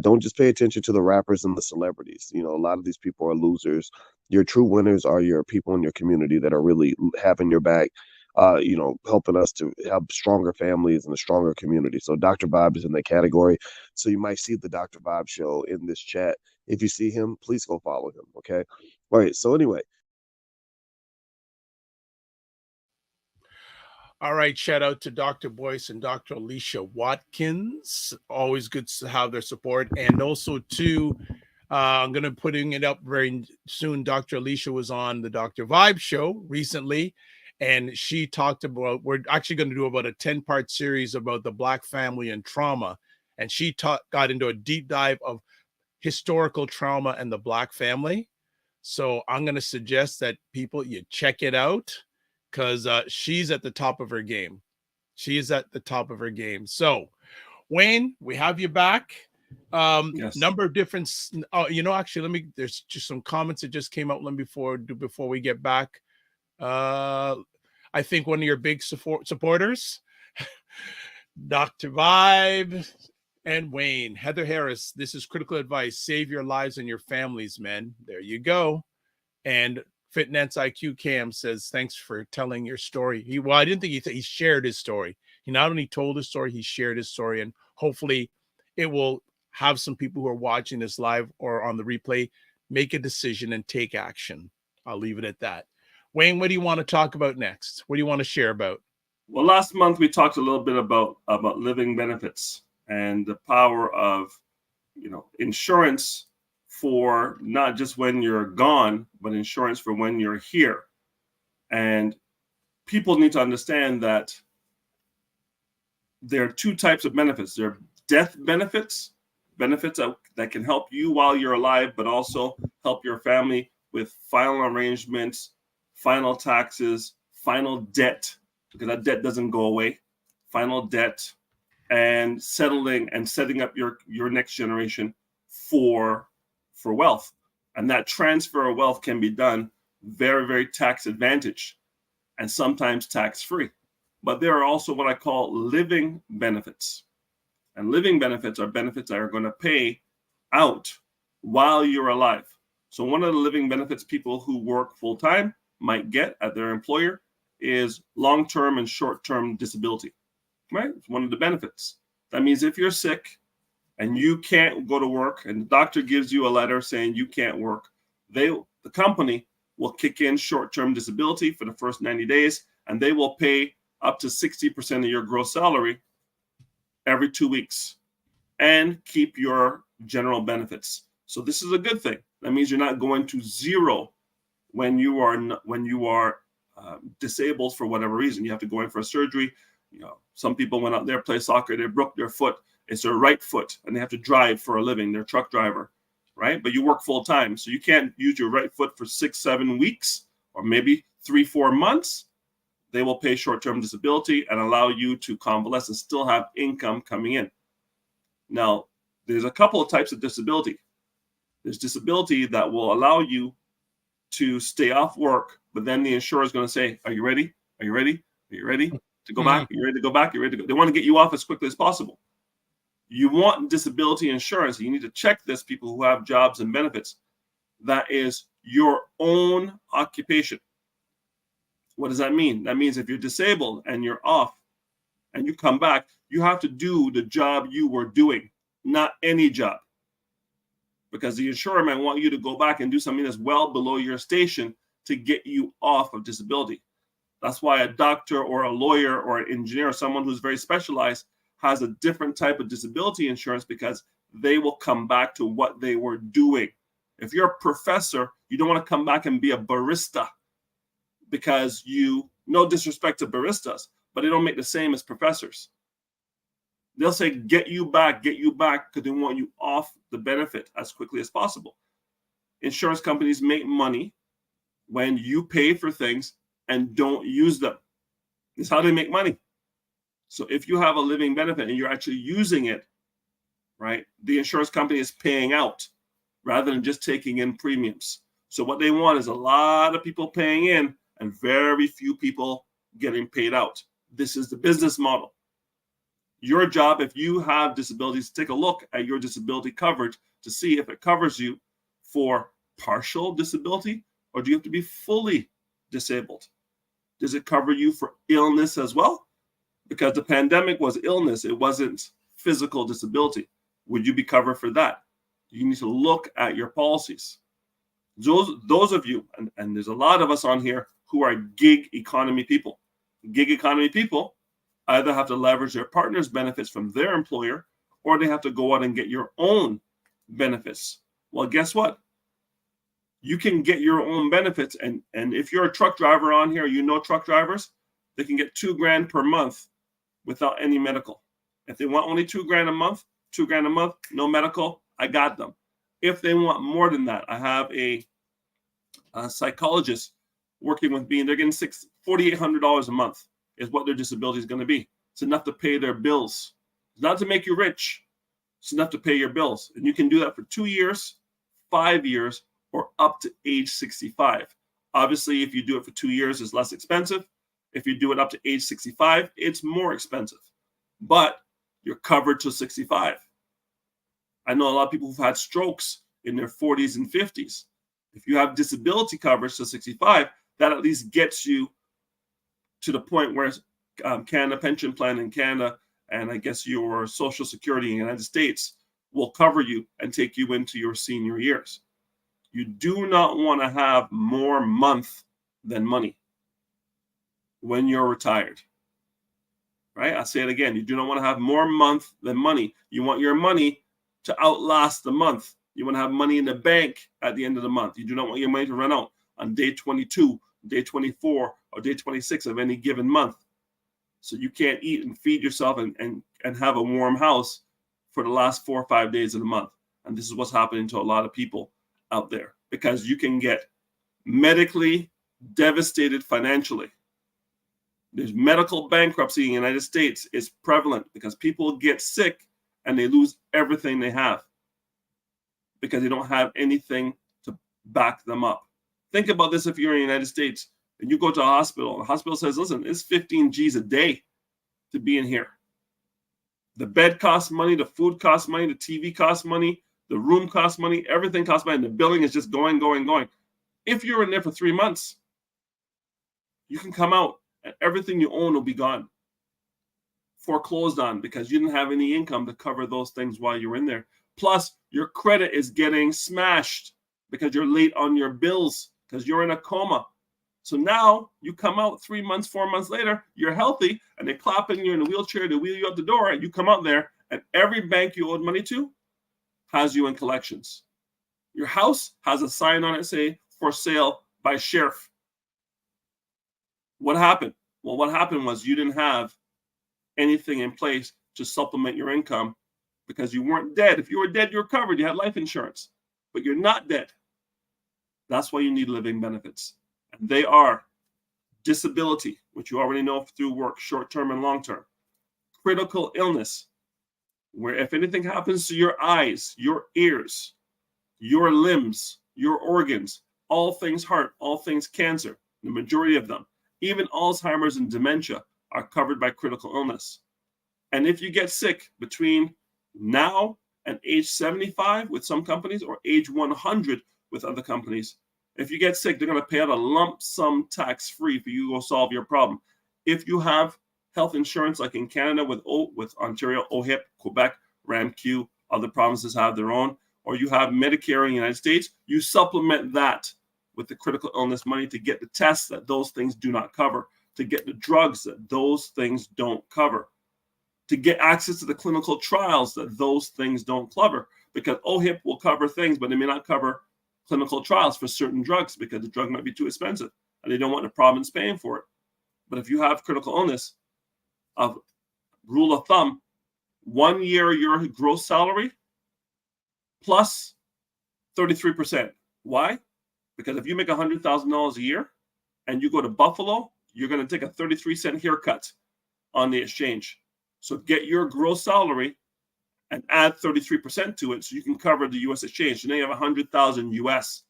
Don't just pay attention to the rappers and the celebrities. You know, a lot of these people are losers. Your true winners are your people in your community that are really having your back. Helping us to have stronger families and a stronger community. So Dr. Bob is in that category. So you might see the Dr. Bob show in this chat. If you see him, please go follow him. Okay. All right. So anyway. All right. Shout out to Dr. Boyce and Dr. Alicia Watkins. Always good to have their support. And also to I'm going to putting it up very soon. Dr. Alicia was on the Dr. Vibe show recently, and she talked about, we're actually going to do about a 10-part series about the Black family and trauma. And she got into a deep dive of historical trauma and the Black family. So I'm going to suggest that you check it out because she's at the top of her game. She is at the top of her game. So Wayne, we have you back. Yes. Number of different actually there's just some comments that just came out before we get back. I think one of your big supporters Dr. Vibe and Wayne, Heather Harris, this is critical advice. Save your lives and your families, man. There you go. And Fitness IQ Cam says, thanks for telling your story. I didn't think he shared his story. He not only told his story, he shared his story, and hopefully it will have some people who are watching this live or on the replay make a decision and take action. I'll leave it at that. Wayne, what do you want to talk about next? What do you want to share about? Well, last month we talked a little bit about living benefits and the power of, insurance for not just when you're gone, but insurance for when you're here. And people need to understand that there are two types of benefits. There are death benefits that can help you while you're alive, but also help your family with final arrangements, final taxes, final debt, because that debt doesn't go away, final debt, and setting up your next generation for wealth. And that transfer of wealth can be done very, very tax advantaged and sometimes tax free. But there are also what I call living benefits. And living benefits are benefits that are going to pay out while you're alive. So one of the living benefits people who work full time might get at their employer is long-term and short-term disability, right? It's one of the benefits. That means if you're sick and you can't go to work and the doctor gives you a letter saying you can't work, the company will kick in short-term disability for the first 90 days, and they will pay up to 60% of your gross salary every 2 weeks and keep your general benefits. So this is a good thing. That means you're not going to zero when you are disabled for whatever reason. You have to go in for a surgery. Some people went out there, play soccer, they broke their foot. It's their right foot, and they have to drive for a living. They're a truck driver, right? But you work full time, so you can't use your right foot for 6-7 weeks or maybe 3-4 months. They will pay short-term disability and allow you to convalesce and still have income coming in. Now, there's a couple of types of disability. There's disability that will allow you to stay off work, but then the insurer is going to say, are you ready? Are you ready? Are you ready to go back? Are you ready to go back? Are you ready to go? They want to get you off as quickly as possible. You want disability insurance. You need to check this, people who have jobs and benefits. That is your own occupation. What does that mean? That means if you're disabled and you're off and you come back, you have to do the job you were doing, not any job. Because the insurer might want you to go back and do something that's well below your station to get you off of disability. That's why a doctor or a lawyer or an engineer, someone who's very specialized, has a different type of disability insurance because they will come back to what they were doing. If you're a professor, you don't want to come back and be a barista because no disrespect to baristas, but they don't make the same as professors. They'll say, get you back, because they want you off the benefit as quickly as possible. Insurance companies make money when you pay for things and don't use them. It's how they make money. So if you have a living benefit and you're actually using it, right, the insurance company is paying out. rather than just taking in premiums. So what they want is a lot of people paying in and very few people getting paid out. This is the business model. Your job, if you have disabilities, take a look at your disability coverage to see if it covers you for partial disability, or do you have to be fully disabled? Does it cover you for illness as well? Because the pandemic was illness, it wasn't physical disability. Would you be covered for that? You need to look at your policies. Those of you, and there's a lot of us on here who are gig economy people. Gig economy people either have to leverage their partner's benefits from their employer, or they have to go out and get your own benefits. Well, guess what? You can get your own benefits. And if you're a truck driver on here, you know truck drivers, they can get $2,000 per month without any medical. If they want only $2,000 a month, $2,000 a month, no medical, I got them. If they want more than that, I have a psychologist working with me, and they're getting $4,800 a month is what their disability is going to be. It's enough to pay their bills. It's not to make you rich. It's enough to pay your bills. And you can do that for 2 years, 5 years, or up to age 65. Obviously, if you do it for 2 years, it's less expensive. If you do it up to age 65, it's more expensive. But you're covered till 65. I know a lot of people who've had strokes in their 40s and 50s. If you have disability coverage till 65, that at least gets you to the point where Canada Pension Plan in Canada, and I guess your Social Security in the United States will cover you and take you into your senior years. You do not want to have more month than money when you're retired. Right? I'll say it again. You do not want to have more month than money. You want your money to outlast the month. You want to have money in the bank at the end of the month. You do not want your money to run out on day 22, day 24, or day 26 of any given month. So you can't eat and feed yourself and have a warm house for the last 4 or 5 days of the month. And this is what's happening to a lot of people out there, because you can get medically devastated financially. There's medical bankruptcy in the United States is prevalent because people get sick and they lose everything they have because they don't have anything to back them up. Think about this. If you're in the United States and you go to a hospital, the hospital says, listen, it's 15 G's a day to be in here. The bed costs money, the food costs money, the TV costs money, the room costs money, everything costs money, and the billing is just going. If you're in there for 3 months, you can come out and everything you own will be gone, foreclosed on, because you didn't have any income to cover those things while you were in there. Plus, your credit is getting smashed because you're late on your bills because you're in a coma. So now you come out 3 months, 4 months later, you're healthy, and they clap in you in a wheelchair to wheel you out the door, and you come out there, and every bank you owed money to has you in collections. Your house has a sign on it say, for sale by sheriff. What happened? Well, what happened was you didn't have anything in place to supplement your income because you weren't dead. If you were dead, you're covered. You had life insurance, but you're not dead. That's why you need living benefits. And they are disability, which you already know through work, short-term and long-term. Critical illness, where if anything happens to your eyes, your ears, your limbs, your organs, all things heart, all things cancer, the majority of them, even Alzheimer's and dementia are covered by critical illness. And if you get sick between now and age 75 with some companies or age 100 with other companies, if you get sick, they're going to pay out a lump sum tax-free for you to go solve your problem. If you have health insurance like in Canada with Ontario, OHIP, Quebec, RAMQ, other provinces have their own, or you have Medicare in the United States, you supplement that with the critical illness money to get the tests that those things do not cover, to get the drugs that those things don't cover, to get access to the clinical trials that those things don't cover, because OHIP will cover things, but they may not cover clinical trials for certain drugs because the drug might be too expensive and they don't want the province paying for it. But if you have critical illness, of rule of thumb, 1 year your gross salary plus 33%. Why? Because if you make $100,000 a year and you go to Buffalo, you're going to take a 33-cent haircut on the exchange. So get your gross salary and add 33% to it so you can cover the US exchange. So now you have 100,000 US.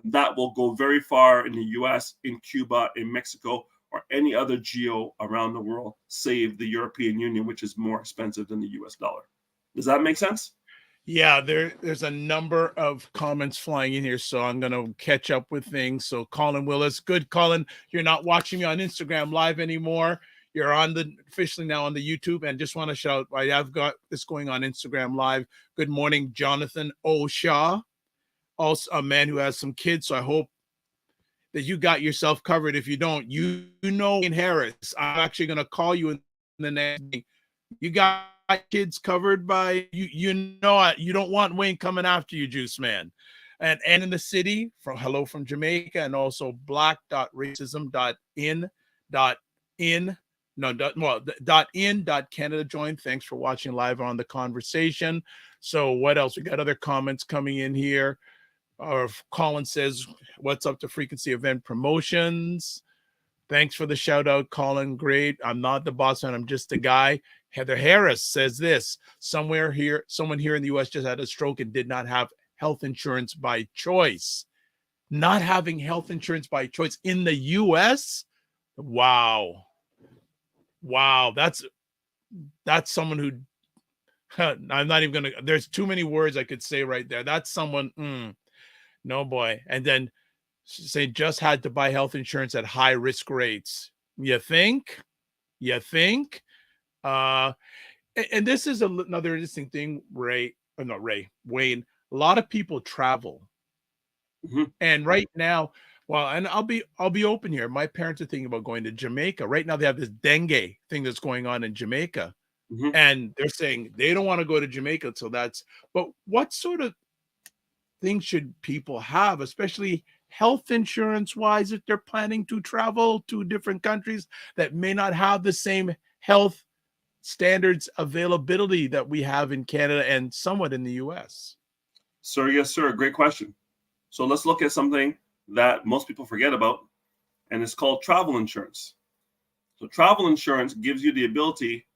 And that will go very far in the US, in Cuba, in Mexico, or any other geo around the world, save the European Union, which is more expensive than the US dollar. Does that make sense? Yeah, there's a number of comments flying in here, so I'm going to catch up with things. So Colin Willis, good Colin, you're not watching me on Instagram Live anymore. You're on the officially now on the YouTube, and just want to shout, I have got this going on Instagram Live. Good morning, Jonathan O'Shaw, also a man who has some kids. So I hope that you got yourself covered. If you don't, you know, in Harris, I'm actually going to call you in the next day. You got kids covered by you. You know, you don't want Wayne coming after you, Juice Man. And in the city, from hello from Jamaica, and also black.racism.in.Canada join. Thanks for watching live on the conversation. So what else? We got other comments coming in here. Or Colin says, what's up to Frequency Event Promotions? Thanks for the shout out, Colin. Great. I'm not the boss man. I'm just a guy. Heather Harris says this: someone here in the US just had a stroke and did not have health insurance by choice. Not having health insurance by choice in the US? Wow. That's someone who I'm not even gonna, there's too many words I could say right there. That's someone, no boy. And then say just had to buy health insurance at high risk rates. You think? And this is another interesting thing, Wayne. A lot of people travel, and right now, well, and I'll be open here. My parents are thinking about going to Jamaica. Right now, they have this dengue thing that's going on in Jamaica, and they're saying they don't want to go to Jamaica till that's. But what sort of things should people have, especially health insurance wise, if they're planning to travel to different countries that may not have the same health standards availability that we have in Canada and somewhat in the US? Sir, yes, sir. Great question. So let's look at something that most people forget about, and it's called travel insurance. So travel insurance gives you the ability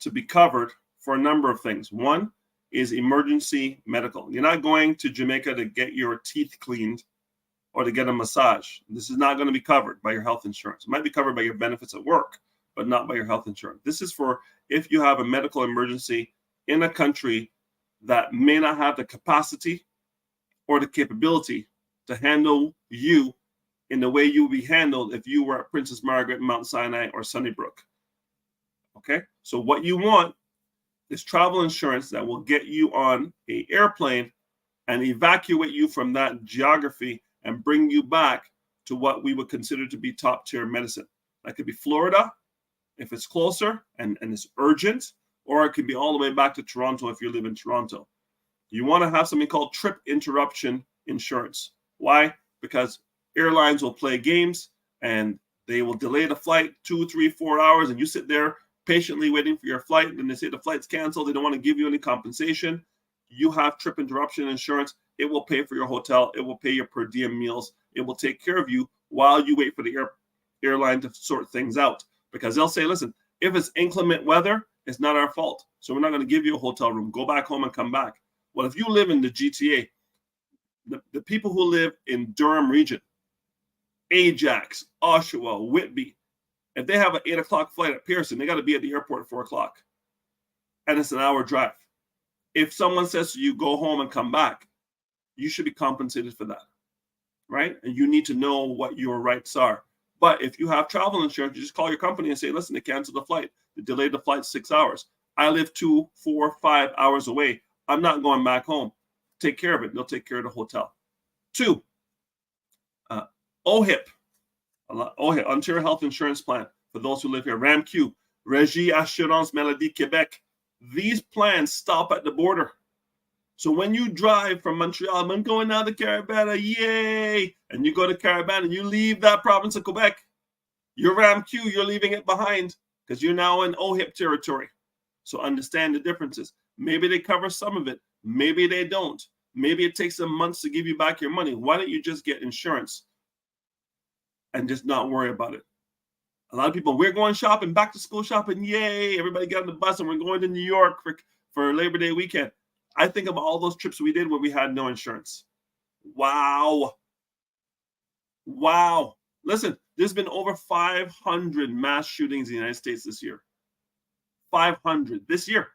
to be covered for a number of things. One is emergency medical. You're not going to Jamaica to get your teeth cleaned or to get a massage. This is not going to be covered by your health insurance. It might be covered by your benefits at work, but not by your health insurance. This is for if you have a medical emergency in a country that may not have the capacity or the capability to handle you in the way you would be handled if you were at Princess Margaret, Mount Sinai, or Sunnybrook. Okay, so what you want is travel insurance that will get you on an airplane and evacuate you from that geography and bring you back to what we would consider to be top tier medicine. That could be Florida, if it's closer and it's urgent, or it could be all the way back to Toronto if you live in Toronto. You want to have something called trip interruption insurance. Why? Because airlines will play games and they will delay the flight 2, 3, 4 hours, and you sit there patiently waiting for your flight, and they say the flight's canceled. They don't want to give you any compensation. You have trip interruption insurance. It will pay for your hotel. It will pay your per diem meals. It will take care of you while you wait for the airline to sort things out. Because they'll say, listen, if it's inclement weather, it's not our fault. So we're not going to give you a hotel room. Go back home and come back. Well, if you live in the GTA, the people who live in Durham region, Ajax, Oshawa, Whitby, if they have an 8 o'clock flight at Pearson, they got to be at the airport at 4 o'clock. And it's an hour drive. If someone says to you, go home and come back, you should be compensated for that, right? And you need to know what your rights are. But if you have travel insurance, you just call your company and say, listen, they canceled the flight. They delayed the flight 6 hours. I live 2, 4, 5 hours away. I'm not going back home. Take care of it. They'll take care of the hotel. 2, OHIP. OHIP, Ontario Health Insurance Plan, for those who live here. RAMQ, Régie Assurance Maladie Québec. These plans stop at the border. So when you drive from Montreal, I'm going down to Caribana, yay! And you go to Caribana and you leave that province of Quebec, your RAMQ, you're leaving it behind because you're now in OHIP territory. So understand the differences. Maybe they cover some of it. Maybe they don't. Maybe it takes them months to give you back your money. Why don't you just get insurance and just not worry about it? A lot of people, we're going shopping, back to school shopping, yay! Everybody get on the bus and we're going to New York for Labor Day weekend. I think of all those trips we did where we had no insurance. Wow. Wow. Listen, there's been over 500 mass shootings in the United States this year. 500 this year.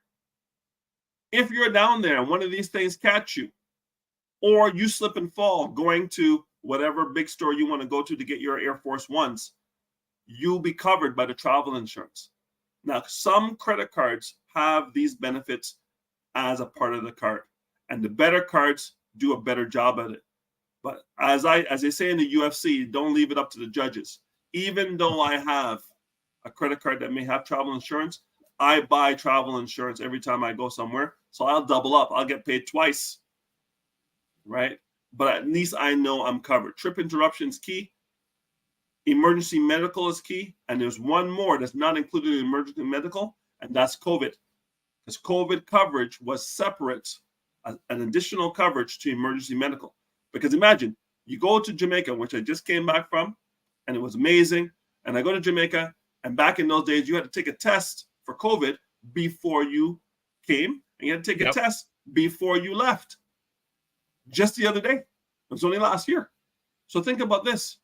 If you're down there and one of these things catch you, or you slip and fall going to whatever big store you want to go to get your Air Force Ones, you'll be covered by the travel insurance. Now, some credit cards have these benefits as a part of the card, and the better cards do a better job at it. But as they say in the UFC, don't leave it up to the judges. Even though I have a credit card that may have travel insurance, I buy travel insurance every time I go somewhere. So I'll double up. I'll get paid twice, right? But at least I know I'm covered. Trip interruption is key. Emergency medical is key. And there's one more that's not included in emergency medical, and that's COVID. Because COVID coverage was separate, an additional coverage to emergency medical. Because imagine, you go to Jamaica, which I just came back from, and it was amazing. And I go to Jamaica, and back in those days, you had to take a test for COVID before you came, and you had to take a test before you left. Just the other day. It was only last year. So think about this.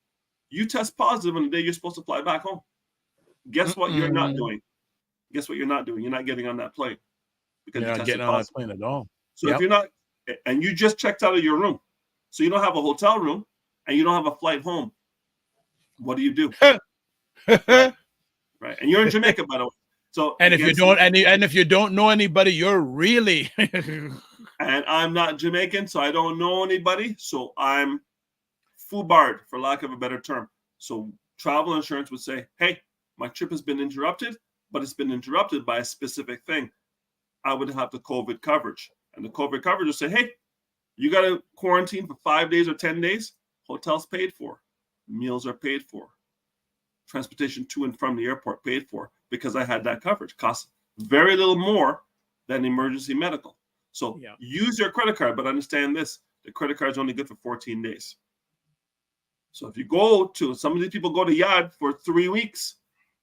You test positive on the day you're supposed to fly back home. Guess what you're not doing? Guess what you're not doing? You're not getting on that plane. Because you're not getting on that plane at all. So if you're not, and you just checked out of your room, so you don't have a hotel room and you don't have a flight home, what do? Right? And you're in Jamaica, by the way. So and if you don't know anybody, you're really and I'm not Jamaican, so I don't know anybody. So I'm foobarred, for lack of a better term. So travel insurance would say, hey, my trip has been interrupted, but it's been interrupted by a specific thing. I would have the COVID coverage. And the COVID coverage would say, hey, you got to quarantine for 5 days or 10 days. Hotels paid for. Meals are paid for. Transportation to and from the airport paid for, because I had that coverage. Costs very little more than emergency medical. So use your credit card, but understand this. The credit card is only good for 14 days. So if you go to, some of these people go to Yad for 3 weeks,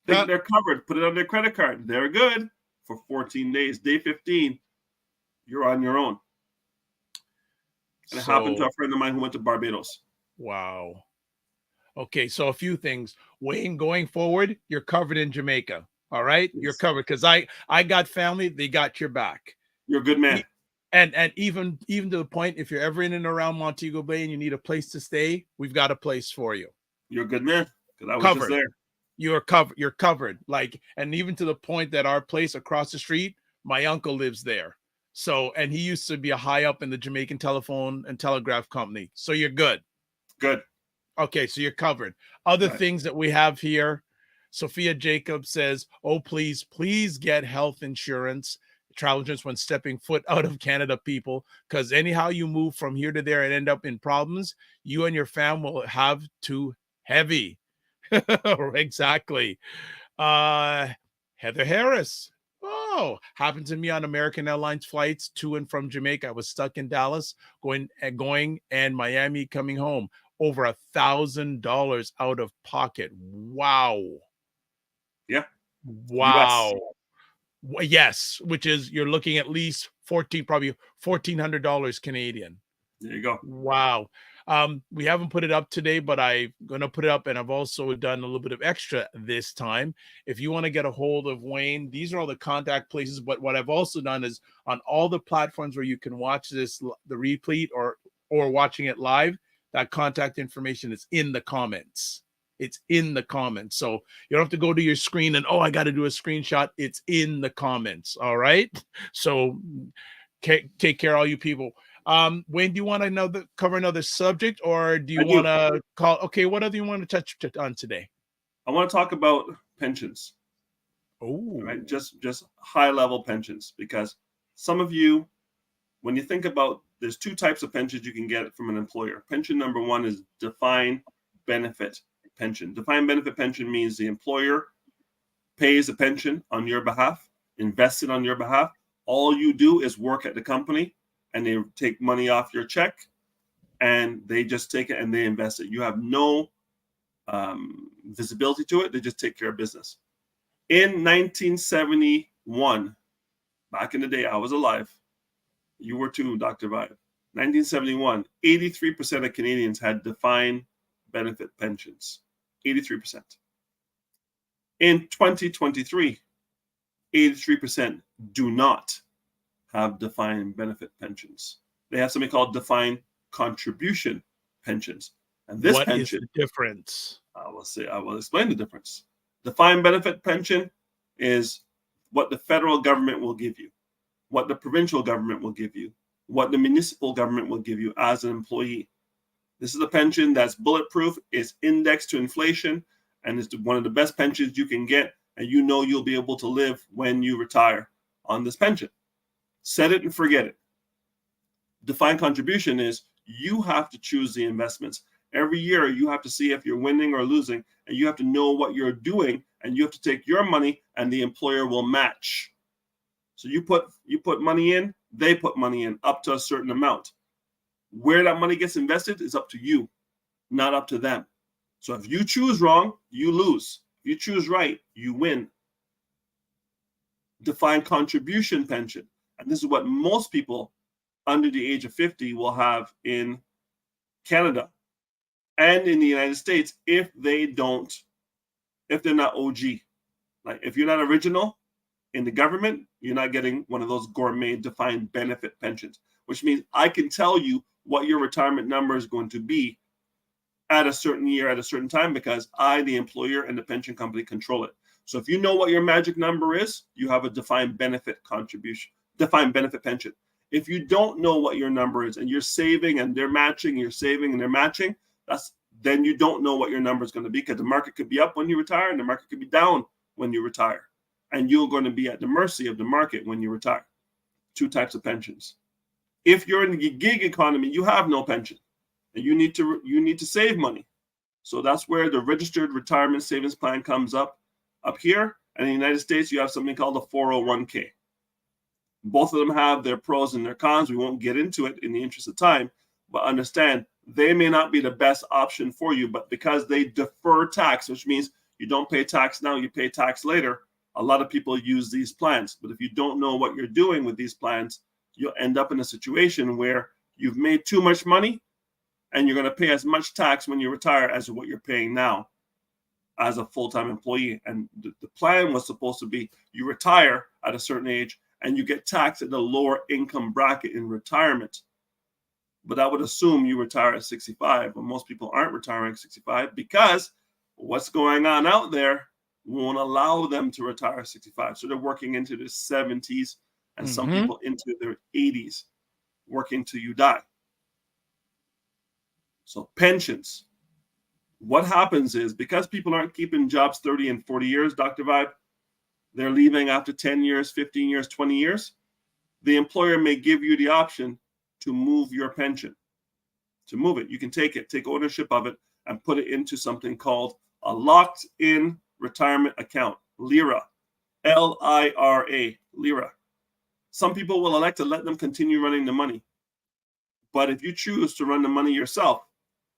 think they're covered, put it on their credit card. They're good for 14 days. Day 15, you're on your own. And it happened to a friend of mine who went to Barbados. Wow. Okay, so a few things. Wayne, going forward, you're covered in Jamaica. All right? Yes. You're covered, because I got family, they got your back. You're a good man. And even to the point, if you're ever in and around Montego Bay and you need a place to stay, we've got a place for you. You're a good man, because I was covered. Just there. You're covered. Like, and even to the point that our place across the street, my uncle lives there. So, and he used to be a high up in the Jamaican telephone and telegraph company. So you're good. Good. Okay, so you're covered. Other things that we have here, Sophia Jacobs says, oh, please get health insurance, travel insurance when stepping foot out of Canada, people, because anyhow you move from here to there and end up in problems, you and your fam will have too heavy. Exactly. Heather Harris. Oh, happened to me on American Airlines flights to and from Jamaica. I was stuck in Dallas, going and Miami coming home. Over $1,000 out of pocket. Wow. Yeah. Wow. Yes, which is, you're looking at least probably $1,400 Canadian. There you go. Wow. We haven't put it up today, but I'm going to put it up, and I've also done a little bit of extra this time. If you want to get a hold of Wayne, these are all the contact places. But what I've also done is on all the platforms where you can watch this, the replay or watching it live, that contact information is in the comments. It's in the comments. So you don't have to go to your screen and, I got to do a screenshot. It's in the comments. All right. So take care, all you people. Wayne, do you want to cover another subject, or do you want to call? Okay. What other you want to touch on today? I want to talk about pensions. Oh, right. Just high level pensions, because some of you, when you think about, there's two types of pensions you can get from an employer. Pension number one is defined benefit pension. Defined benefit pension means the employer pays a pension on your behalf, invests it on your behalf. All you do is work at the company, and they take money off your check, and they just take it and they invest it. You have no visibility to it. They just take care of business. In 1971, back in the day, I was alive. You were too, Dr. Vibe. 1971, 83% of Canadians had defined benefit pensions. 83%. In 2023, 83% do not have defined benefit pensions. They have something called defined contribution pensions. And this What is pension, the difference? I will explain the difference. Defined benefit pension is what the federal government will give you, what the provincial government will give you, what the municipal government will give you as an employee. This is a pension that's bulletproof, is indexed to inflation, and is one of the best pensions you can get, and you know you'll be able to live when you retire on this pension. Set it and forget it. Defined contribution is you have to choose the investments. Every year you have to see if you're winning or losing, and you have to know what you're doing, and you have to take your money and the employer will match. So you put money in, they put money in up to a certain amount. Where that money gets invested is up to you, not up to them. So if you choose wrong, you lose. If you choose right, you win. Defined contribution pension. And this is what most people under the age of 50 will have in Canada and in the United States if they're not OG. Like if you're not original in the government, you're not getting one of those gourmet defined benefit pensions, which means I can tell you what your retirement number is going to be at a certain year, at a certain time, because I, the employer, and the pension company control it. So if you know what your magic number is, you have a defined benefit contribution, defined benefit pension. If you don't know what your number is and you're saving and they're matching, you're saving and they're matching, then you don't know what your number is going to be, because the market could be up when you retire and the market could be down when you retire. And you're going to be at the mercy of the market when you retire. Two types of pensions. If you're in the gig economy, you have no pension, and you need to save money. So that's where the registered retirement savings plan comes up here. And in the United States, you have something called a 401k. Both of them have their pros and their cons. We won't get into it in the interest of time, but understand they may not be the best option for you, but because they defer tax, which means you don't pay tax now, you pay tax later, a lot of people use these plans. But if you don't know what you're doing with these plans, you'll end up in a situation where you've made too much money and you're going to pay as much tax when you retire as what you're paying now as a full-time employee. And the plan was supposed to be you retire at a certain age and you get taxed at the lower income bracket in retirement. But that would assume you retire at 65, but most people aren't retiring at 65 because what's going on out there won't allow them to retire at 65. So they're working into their 70s and some people into their 80s, working till you die. So pensions. What happens is because people aren't keeping jobs 30 and 40 years, Dr. Vibe, they're leaving after 10 years, 15 years, 20 years. The employer may give you the option to move your pension, to move it. You can take ownership of it and put it into something called a locked-in retirement account, LIRA, L-I-R-A, LIRA. Some people will elect to let them continue running the money. But if you choose to run the money yourself,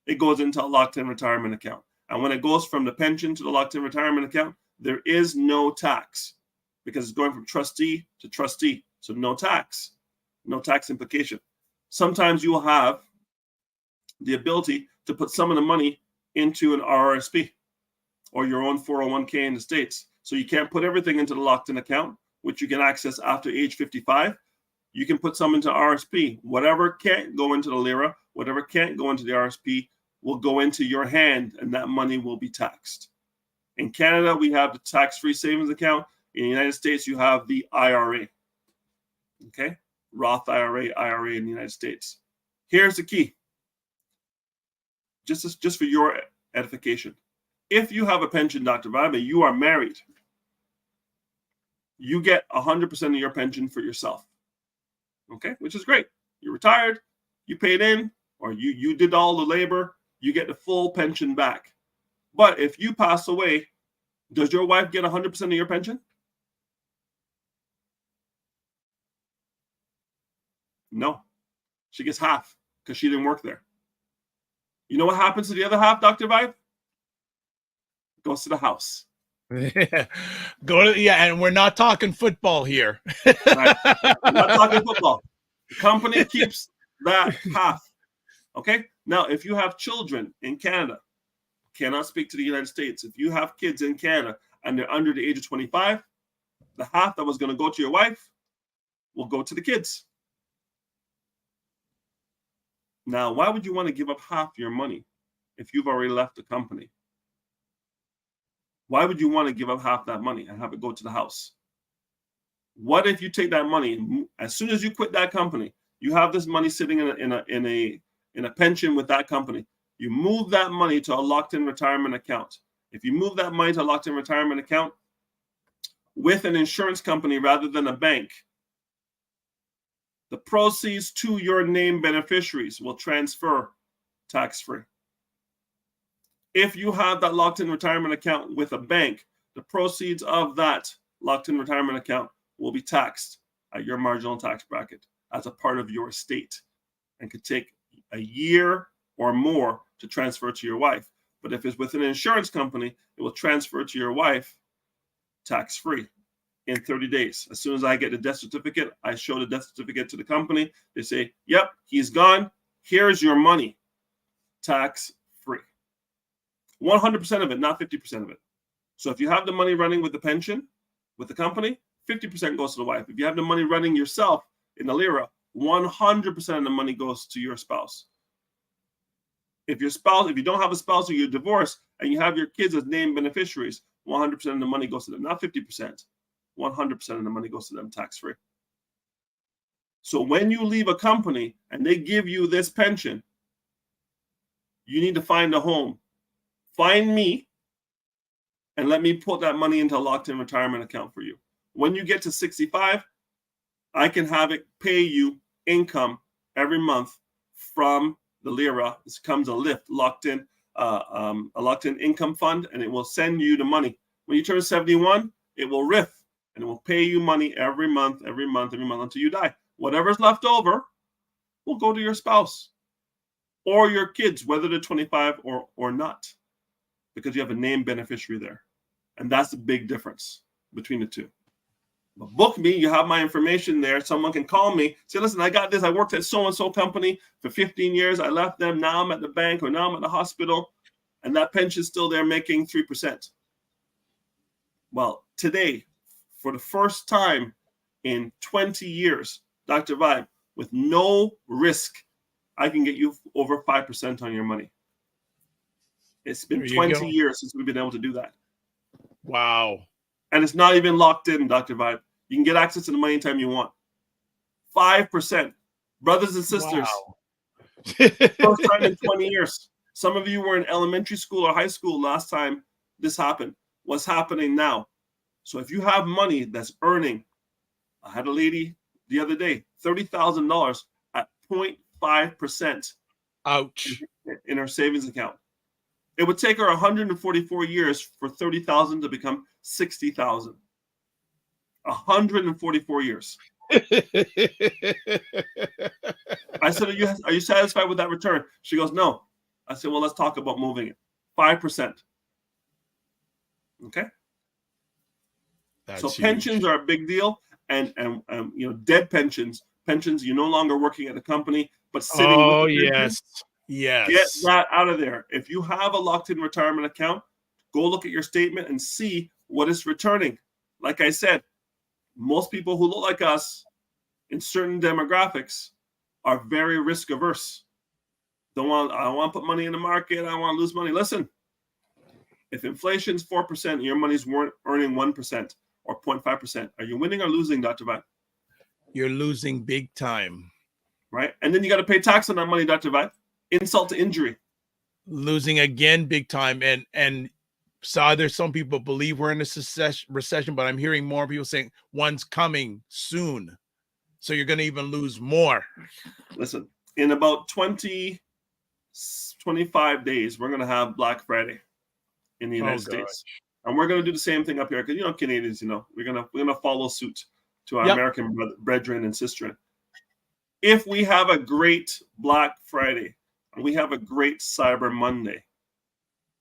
it goes into a locked-in retirement account. And when it goes from the pension to the locked-in retirement account, there is no tax because it's going from trustee to trustee. So no tax implication. Sometimes you will have the ability to put some of the money into an RRSP or your own 401k in the States. So you can't put everything into the locked-in account, which you can access after age 55. You can put some into RSP. Whatever can't go into the LIRA, whatever can't go into the RSP will go into your hand, and that money will be taxed. In Canada, we have the tax-free savings account. In the United States, you have the IRA. Okay? Roth IRA in the United States. Here's the key. Just for your edification. If you have a pension, Dr. Vibe, you are married, you get 100% of your pension for yourself. Okay? Which is great. You're retired, you paid in, or you did all the labor, you get the full pension back. But if you pass away, does your wife get 100% of your pension? No. She gets half because she didn't work there. You know what happens to the other half, Dr. Vibe? Goes to the house. And we're not talking football here. Right. We're not talking football. The company keeps that half. Okay. Now, if you have children in Canada, cannot speak to the United States. If you have kids in Canada and they're under the age of 25, the half that was going to go to your wife will go to the kids. Now, why would you want to give up half your money if you've already left the company? Why would you want to give up half that money and have it go to the house? What if you take that money, as soon as you quit that company, you have this money sitting in a pension with that company. You move that money to a locked-in retirement account. If you move that money to a locked-in retirement account with an insurance company rather than a bank, the proceeds to your named beneficiaries will transfer tax-free. If you have that locked-in retirement account with a bank, the proceeds of that locked-in retirement account will be taxed at your marginal tax bracket as a part of your estate and could take a year or more to transfer to your wife. But if it's with an insurance company, it will transfer to your wife tax-free in 30 days. As soon as I get the death certificate, I show the death certificate to the company. They say, yep, he's gone. Here's your money. Tax-free. 100% of it, not 50% of it. So if you have the money running with the pension, with the company, 50% goes to the wife. If you have the money running yourself in the lira, 100% of the money goes to your spouse. If you don't have a spouse or you're divorced and you have your kids as named beneficiaries, 100% of the money goes to them, not 50%. 100% of the money goes to them tax-free. So when you leave a company and they give you this pension, you need to find a home. Find me and let me put that money into a locked-in retirement account for you. When you get to 65, I can have it pay you income every month from the lira. This comes a lift, a locked-in income fund, and it will send you the money. When you turn 71, it will riff, and it will pay you money every month until you die. Whatever's left over will go to your spouse or your kids, whether they're 25 or not, because you have a named beneficiary there. And that's the big difference between the two. But book me, you have my information there. Someone can call me, say, listen, I got this. I worked at so-and-so company for 15 years. I left them. Now I'm at the bank or now I'm at the hospital. And that pension's still there making 3%. Well, today, for the first time in 20 years, Dr. Vibe, with no risk, I can get you over 5% on your money. It's been 20 years since we've been able to do that. Wow. And it's not even locked in, Dr. Vibe. You can get access to the money anytime you want. 5%. Brothers and sisters. Wow. First time in 20 years. Some of you were in elementary school or high school last time this happened. What's happening now? So if you have money that's earning, I had a lady the other day, $30,000 at 0.5%. Ouch. In her savings account. It would take her 144 years for 30,000 to become 60,000. 144 years. I said, are you satisfied with that return? She goes, no. I said, well, let's talk about moving it. 5%. Okay. That's so huge. Pensions are a big deal, and dead pensions. You're no longer working at a company, but sitting. Oh, with the yes. Yes. Get that out of there. If you have a locked-in retirement account, go look at your statement and see what it's returning. Like I said, most people who look like us in certain demographics are very risk averse. I want to put money in the market. I want to lose money. Listen, if inflation's 4%, your money's earning 1% or 0.5%. Are you winning or losing, Dr. Vibe? You're losing big time. Right? And then you got to pay tax on that money, Dr. Vibe. Insult to injury. Losing again big time. And so there's some people believe we're in a recession, but I'm hearing more people saying one's coming soon. So you're going to even lose more. Listen, in about 25 days, we're going to have Black Friday in the United States. And we're going to do the same thing up here because, Canadians, we're going to follow suit to our American brethren and sistren. If we have a great Black Friday and we have a great Cyber Monday,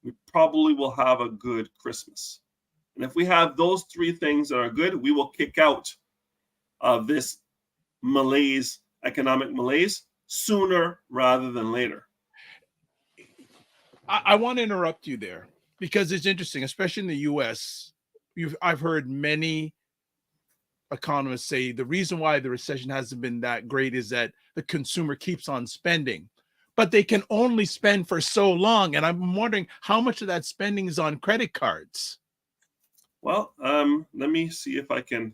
we probably will have a good Christmas. And if we have those three things that are good, we will kick out of this malaise, economic malaise, sooner rather than later. I want to interrupt you there because it's interesting, especially in the U.S. I've heard many economists say the reason why the recession hasn't been that great is that the consumer keeps on spending, but they can only spend for so long. And I'm wondering how much of that spending is on credit cards. Well, let me see if I can.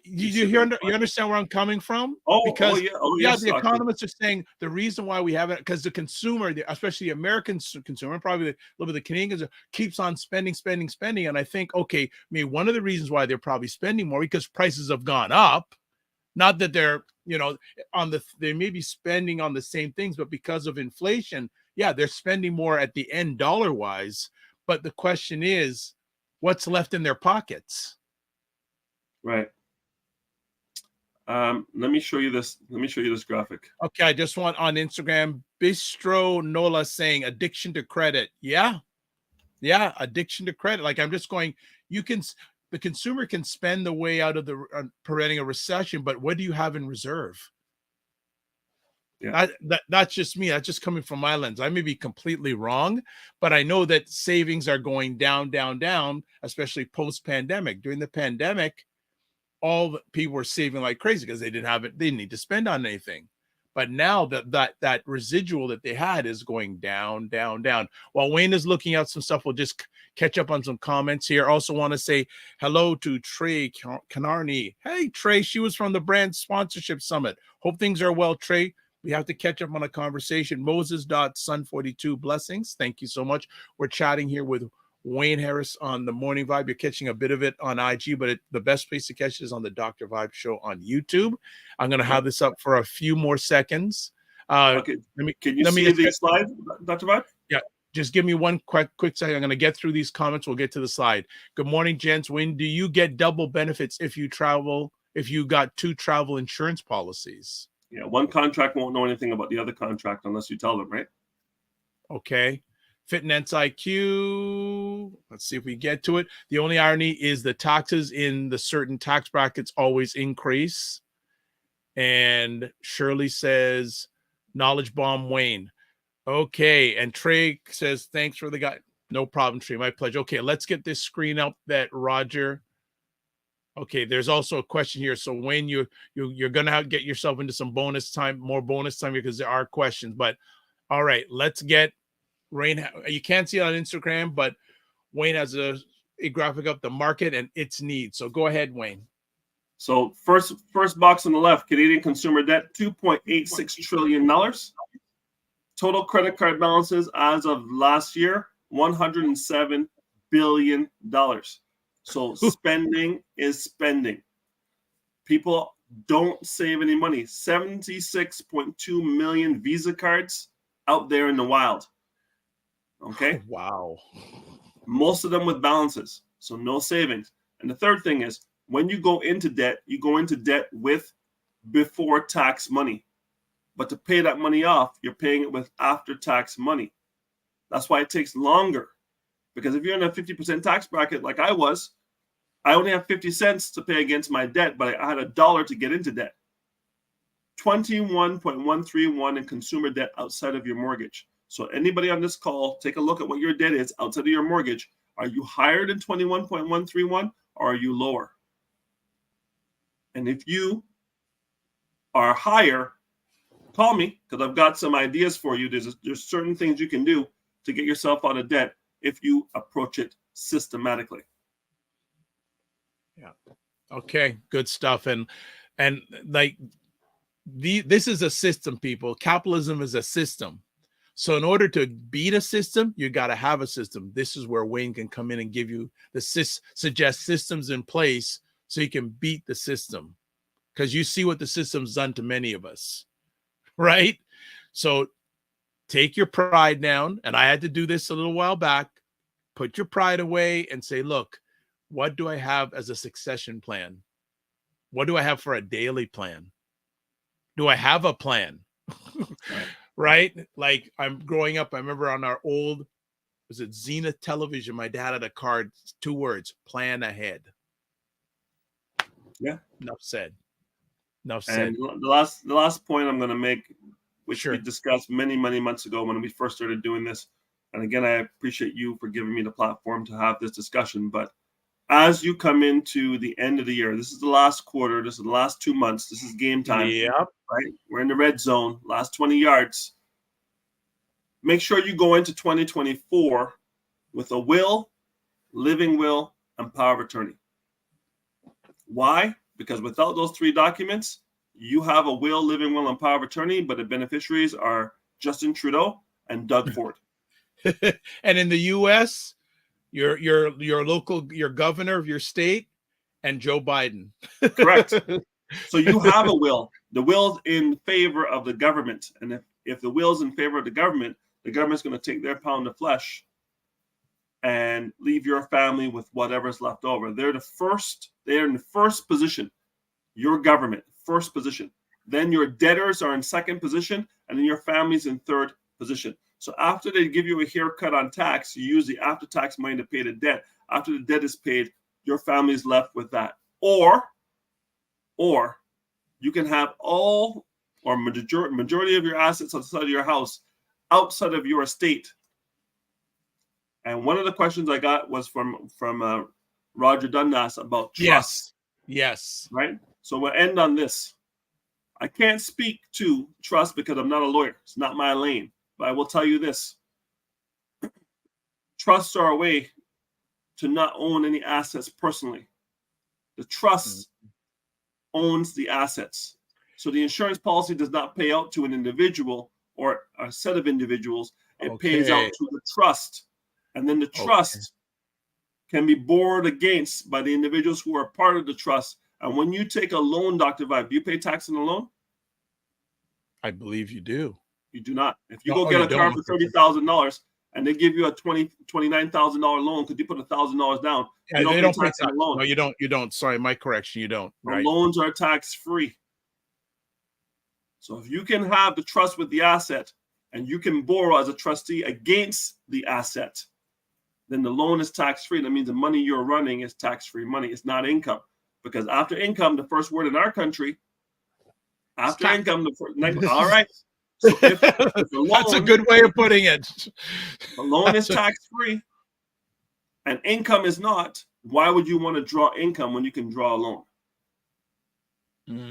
You understand where I'm coming from? Because the economists are saying the reason why we haven't, because the consumer, especially the American consumer, probably a little bit of the Canadians, keeps on spending. And I think, okay, I mean, one of the reasons why they're probably spending more because prices have gone up. Not that they're, they may be spending on the same things, but because of inflation, yeah, they're spending more at the end dollar wise. But the question is, what's left in their pockets? Right. Let me show you this. Let me show you this graphic. Okay, I just want on Instagram, Bistro Nola saying addiction to credit. Yeah, addiction to credit. Like I'm just going, the consumer can spend the way out of preventing a recession, but what do you have in reserve? Yeah. That's just me. That's just coming from my lens. I may be completely wrong, but I know that savings are going down, especially post-pandemic. During the pandemic, all the people were saving like crazy because they didn't need to spend on anything. But now that residual that they had is going down. While Wayne is looking at some stuff, we'll just catch up on some comments here. Also want to say hello to Trey Canarney. Hey, Trey, she was from the brand sponsorship summit. Hope things are well, Trey. We have to catch up on a conversation. Moses.sun42 blessings. Thank you so much. We're chatting here with Wayne Harris on the Morning Vibe. You're catching a bit of it on IG, but the best place to catch it is on the Dr. Vibe show on YouTube. I'm going to have this up for a few more seconds. Okay. Can you see the slide, Dr. Vibe? Yeah. Just give me one quick second. I'm going to get through these comments. We'll get to the slide. Good morning, gents. When do you get double benefits if you got 2 travel insurance policies? Yeah, one contract won't know anything about the other contract unless you tell them, right? Okay. Fitness IQ. Let's see if we get to it. The only irony is the taxes in the certain tax brackets always increase. And Shirley says, knowledge bomb Wayne. Okay. And Trey says, thanks for the guy. No problem, Trey. My pleasure. Okay, let's get this screen up that Roger. Okay, there's also a question here. So Wayne, you're going to get yourself into some more bonus time because there are questions. But all right, let's get Wayne. You can't see it on Instagram, but Wayne has a graphic up the market and its needs. So go ahead, Wayne. So first box on the left, Canadian consumer debt, $2.86 trillion. Total credit card balances as of last year, $107 billion. So spending is spending. People don't save any money. 76.2 million Visa cards out there in the wild. Okay. Wow. Most of them with balances. So no savings. And the third thing is when you go into debt, you go into debt with before tax money. But to pay that money off, you're paying it with after tax money. That's why it takes longer. Because if you're in a 50% tax bracket like I was, I only have 50 cents to pay against my debt, but I had $1 to get into debt. 21.131 in consumer debt outside of your mortgage. So anybody on this call, take a look at what your debt is outside of your mortgage. Are you higher than 21.131 or are you lower? And if you are higher, call me because I've got some ideas for you. There's certain things you can do to get yourself out of debt if you approach it systematically. Yeah. Okay. Good stuff. And like this is a system, people. Capitalism is a system. So in order to beat a system, you got to have a system. This is where Wayne can come in and give you suggest systems in place so you can beat the system. Because you see what the system's done to many of us, right? So take your pride down. And I had to do this a little while back. Put your pride away and say, look, what do I have as a succession plan? What do I have for a daily plan? Do I have a plan? Right? Like I'm growing up, I remember on our old was it Zenith Television? My dad had a card, 2 words, plan ahead. Yeah. Enough said. Enough And said. the last point I'm going to make, which Sure. we discussed many months ago when we first started doing this, and again, I appreciate you for giving me the platform to have this discussion, but as you come into the end of the year, this is the last quarter, this is the last 2 months, this is game time, Yep. right? We're in the red zone, last 20 yards. Make sure you go into 2024 with a will, living will, and power of attorney. Why? Because without those 3 documents, you have a will, living will, and power of attorney, but the beneficiaries are Justin Trudeau and Doug Ford. And in the U.S., your governor of your state and Joe Biden. Correct. So you have a will. The will's in favor of the government. And if the will's in favor of the government's going to take their pound of flesh and leave your family with whatever's left over. They're in the first position. Your government, first position. Then your debtors are in second position, and then your family's in third position. So after they give you a haircut on tax, you use the after-tax money to pay the debt. After the debt is paid, your family's left with that. Or you can have all or majority of your assets outside of your house, outside of your estate. And one of the questions I got was from Roger Dundas about trust. Yes. Right? So we'll end on this. I can't speak to trust because I'm not a lawyer. It's not my lane. But I will tell you this. Trusts are a way to not own any assets personally. The trust owns the assets. So the insurance policy does not pay out to an individual or a set of individuals. It pays out to the trust. And then the trust can be borrowed against by the individuals who are part of the trust. And when you take a loan, Dr. Vibe, do you pay tax on the loan? I believe you do. You do not. If you go get a car for $30,000 and they give you a $29,000 loan because you put $1,000 down, yeah, you don't pay tax on the loan. No, you don't. You don't. Sorry, my correction. You don't. Right. Loans are tax free. So if you can have the trust with the asset and you can borrow as a trustee against the asset, then the loan is tax free. That means the money you're running is tax free money. It's not income. Because after income, the first word in our country, after income, all right. So if the loan, that's a good way of putting it. The loan is tax free and income is not. Why would you want to draw income when you can draw a loan?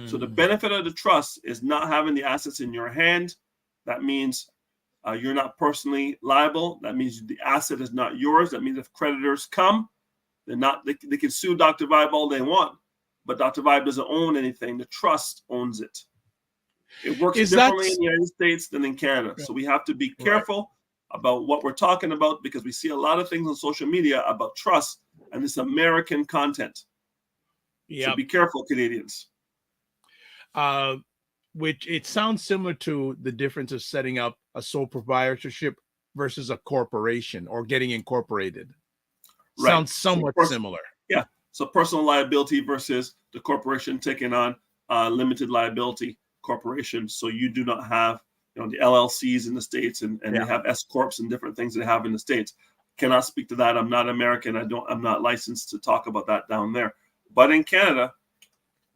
So the benefit of the trust is not having the assets in your hand. That means you're not personally liable. That means the asset is not yours. That means if creditors come, they can sue Dr. Vibe all they want, but Dr. Vibe doesn't own anything. The trust owns it. It works differently in the United States than in Canada. So we have to be careful about what we're talking about because we see a lot of things on social media about trust and this American content. So be careful, Canadians. Which it sounds similar to the difference of setting up a sole proprietorship versus a corporation or getting incorporated. Right. Sounds somewhat similar. Yeah. So personal liability versus the corporation taking on limited liability corporation. So you do not have, the LLCs in the States and they have S Corps and different things they have in the States. Cannot speak to that. I'm not American. I'm not licensed to talk about that down there. But in Canada,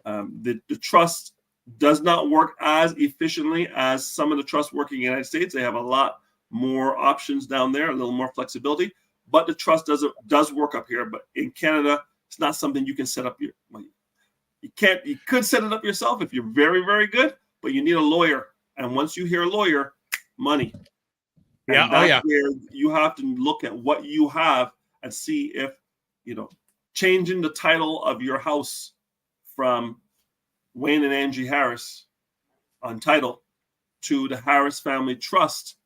the trust does not work as efficiently as some of the trusts working in the United States. They have a lot more options down there, a little more flexibility. But the trust does work up here. But in Canada, it's not something you can set up. You could set it up yourself if you're very, very good, but you need a lawyer. And once you hear a lawyer, money. Yeah. Where you have to look at what you have and see if, changing the title of your house from Wayne and Angie Harris on title to the Harris Family Trust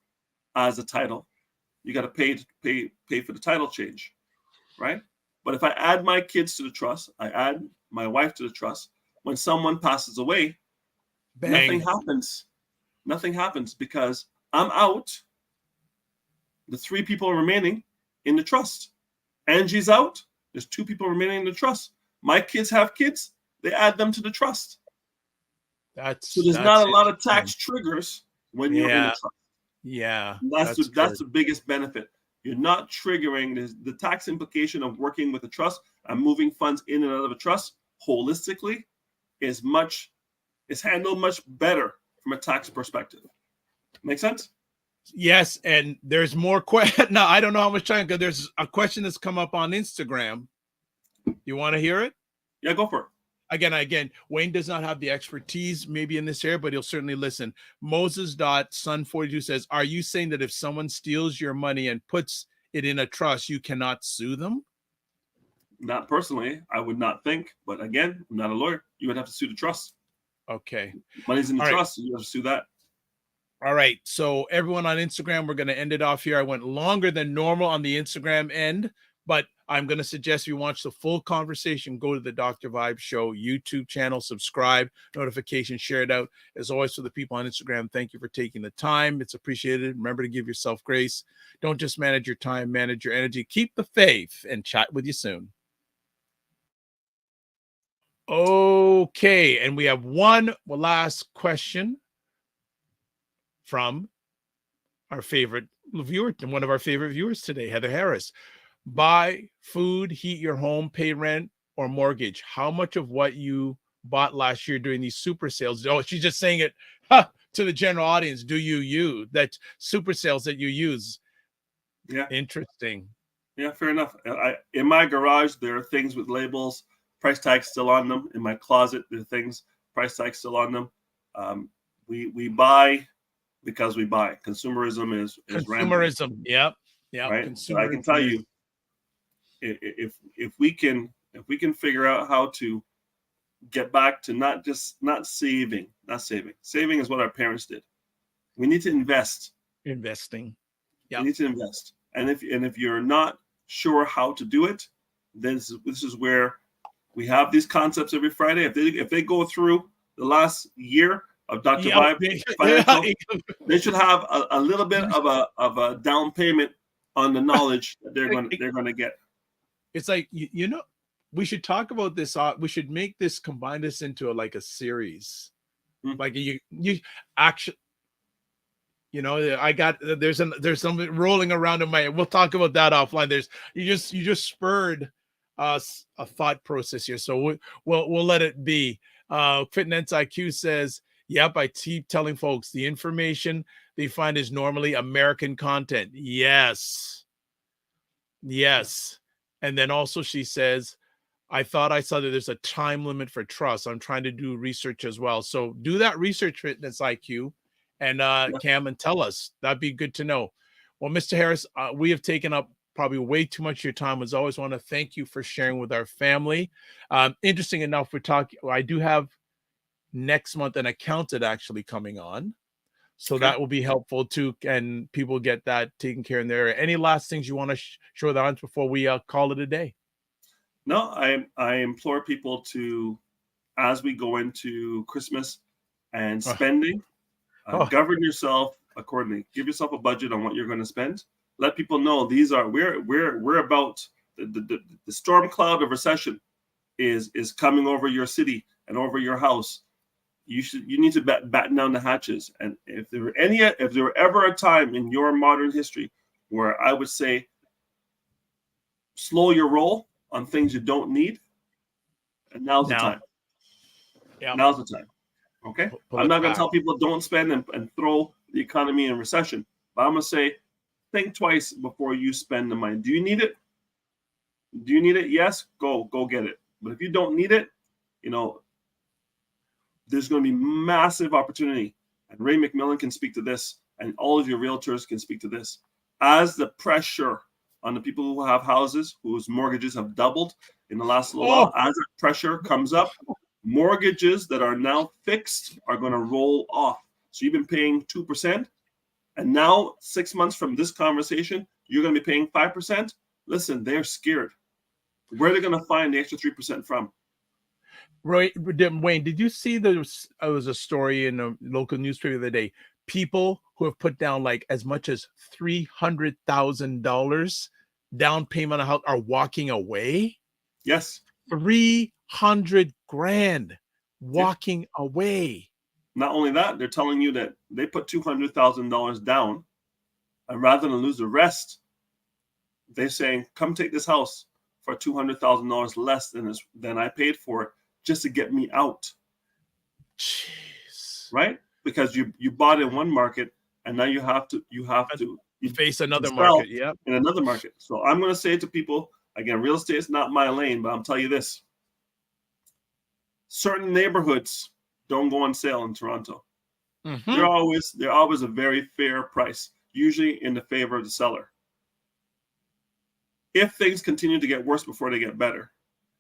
as a title. You got to pay for the title change, right? But if I add my kids to the trust, I add my wife to the trust, when someone passes away, nothing happens. Nothing happens because I'm out. The 3 people remaining in the trust. Angie's out. There's 2 people remaining in the trust. My kids have kids. They add them to the trust. So there's not a lot of tax triggers when you're in the trust. Yeah. That's the biggest benefit. you're not triggering the tax implication of working with a trust and moving funds in and out of a trust holistically is handled much better from a tax perspective. Make sense? Yes, and there's more now, I don't know how much time, because there's a question that's come up on Instagram. You want to hear it? Yeah, go for it. Again, Wayne does not have the expertise maybe in this area, but he'll certainly listen. Moses.Sun42 says, are you saying that if someone steals your money and puts it in a trust, you cannot sue them? Not personally, I would not think. But again, I'm not a lawyer. You would have to sue the trust. Okay. Money's in the All trust, so you have to sue that. All right. So everyone on Instagram, we're going to end it off here. I went longer than normal on the Instagram end, but I'm going to suggest you watch the full conversation. Go to the Dr. Vibe Show YouTube channel, subscribe, notification, share it out. As always, for the people on Instagram, thank you for taking the time. It's appreciated. Remember to give yourself grace. Don't just manage your time, manage your energy. Keep the faith, and chat with you soon. Okay. And we have one last question from our favorite viewer, one of our favorite viewers today, Heather Harris. Buy food, heat your home, pay rent or mortgage. How much of what you bought last year during these super sales? Oh, she's just saying it to the general audience. Do you use that super sales that you use? Yeah. Interesting. Yeah, fair enough. In my garage, there are things with labels, price tags still on them. In my closet, there are things, price tags still on them. We buy because we buy. Consumerism is consumerism. Rampant. Yep. Right. So I can tell you, if we can figure out how to get back to not saving. Saving is what our parents did. We need to invest. Investing. Yeah. We need to invest. And if you're not sure how to do it, then this is where we have these concepts every Friday. If they go through the last year of Dr. Vibe Financial, they should have a little bit of a down payment on the knowledge that they're going to get. It's like, we should talk about this. We should combine this into a series. Like you actually, there's something rolling around in my head. We'll talk about that offline. You just spurred us a thought process here. So we'll let it be. Fitness IQ says, yep, I keep telling folks the information they find is normally American content. Yes. And then also she says, I thought I saw that there's a time limit for trust. I'm trying to do research as well. So do that research, Fitness IQ, and Cam, and tell us. That'd be good to know. Well, Mr. Harris, we have taken up probably way too much of your time. As always, want to thank you for sharing with our family. Interesting enough, I do have next month an accountant actually coming on. So that will be helpful too, and people get that taken care of in there. Any last things you want to show the audience before we call it a day? No, I implore people to, as we go into Christmas and spending, govern yourself accordingly. Give yourself a budget on what you're going to spend. Let people know we're about the storm cloud of recession is coming over your city and over your house. You need to batten down the hatches. And if there were ever a time in your modern history where I would say slow your roll on things you don't need, and now's the time. Yeah, now's the time. Okay, I'm not going to tell people don't spend and throw the economy in recession, but I'm going to say think twice before you spend the money. Do you need it? Do you need it? Yes, go get it. But if you don't need it, there's going to be massive opportunity. And Ray McMillan can speak to this, and all of your realtors can speak to this. As the pressure on the people who have houses, whose mortgages have doubled in the last little while, as that pressure comes up, mortgages that are now fixed are going to roll off. So you've been paying 2%, and now 6 months from this conversation, you're going to be paying 5%. Listen, they're scared. Where are they going to find the extra 3% from? Right, Wayne, did you see there was a story in a local newspaper the other day? People who have put down as much as $300,000 down payment on a house are walking away. Yes, $300,000 walking away. Not only that, they're telling you that they put $200,000 down, and rather than lose the rest, they're saying, come take this house for $200,000 less than I paid for it just to get me out. Jeez. Right? Because you bought in one market and now you have to face another sell market. Yep. in another market. So I'm going to say to people, again, real estate is not my lane, but I'll tell you this. Certain neighborhoods don't go on sale in Toronto. Mm-hmm. They're always a very fair price, usually in the favor of the seller. If things continue to get worse before they get better,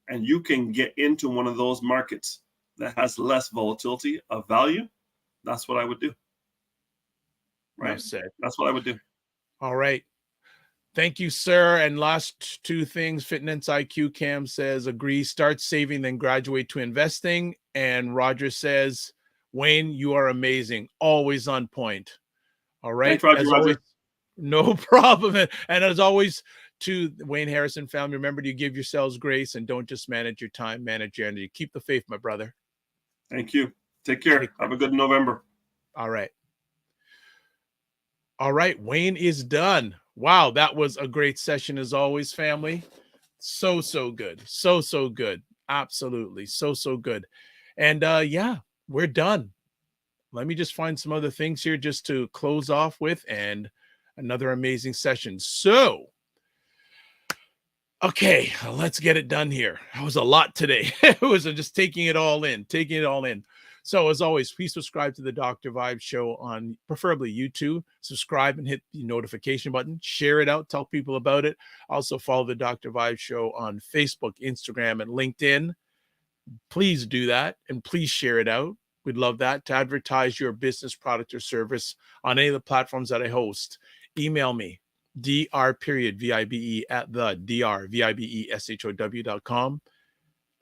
and you can get into one of those markets that has less volatility of value, that's what I would do. Right? Well said. That's what I would do. All right. Thank you, sir. And last two things, Fitness IQ Cam says, agree, start saving, then graduate to investing. And Roger says, Wayne, you are amazing. Always on point. All right. Thanks, Roger. Always, no problem. And as always, to Wayne Harrison family, remember to give yourselves grace and don't just manage your time, manage your energy. Keep the faith, my brother. Thank you. Take care. Have a good November. All right. All right. Wayne is done. Wow. That was a great session as always, family. So good. So good. Absolutely. So good. And yeah, we're done. Let me just find some other things here just to close off with and another amazing session. So, okay, let's get it done here. That was a lot today. It was just taking it all in. So as always, please subscribe to the Dr. Vibe Show on preferably YouTube. Subscribe and hit the notification button. Share it out. Tell people about it. Also follow the Dr. Vibe Show on Facebook, Instagram, and LinkedIn. Please do that and please share it out. We'd love that. To advertise your business, product, or service on any of the platforms that I host, email me, dr.vibe at the drvibeshow.com.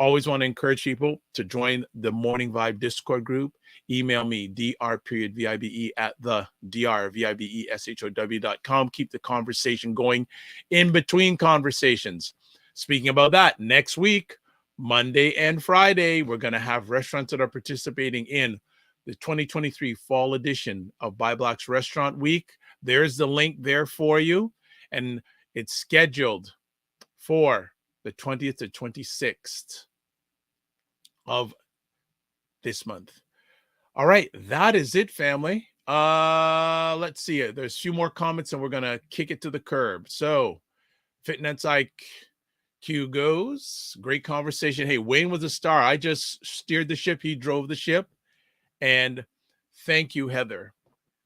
Always want to encourage people to join the Morning Vibe Discord group. Email me, dr.vibe at the drvibeshow.com. Keep the conversation going in between conversations. Speaking about that, next week, Monday and Friday, we're going to have restaurants that are participating in the 2023 fall edition of Buy Black's Restaurant Week. There's the link there for you. And it's scheduled for the 20th to 26th of this month. All right, that is it, family. Let's see it. There's a few more comments and we're gonna kick it to the curb. So Fitness IQ goes, great conversation. Hey, Wayne was a star. I just steered the ship, he drove the ship. And thank you, Heather.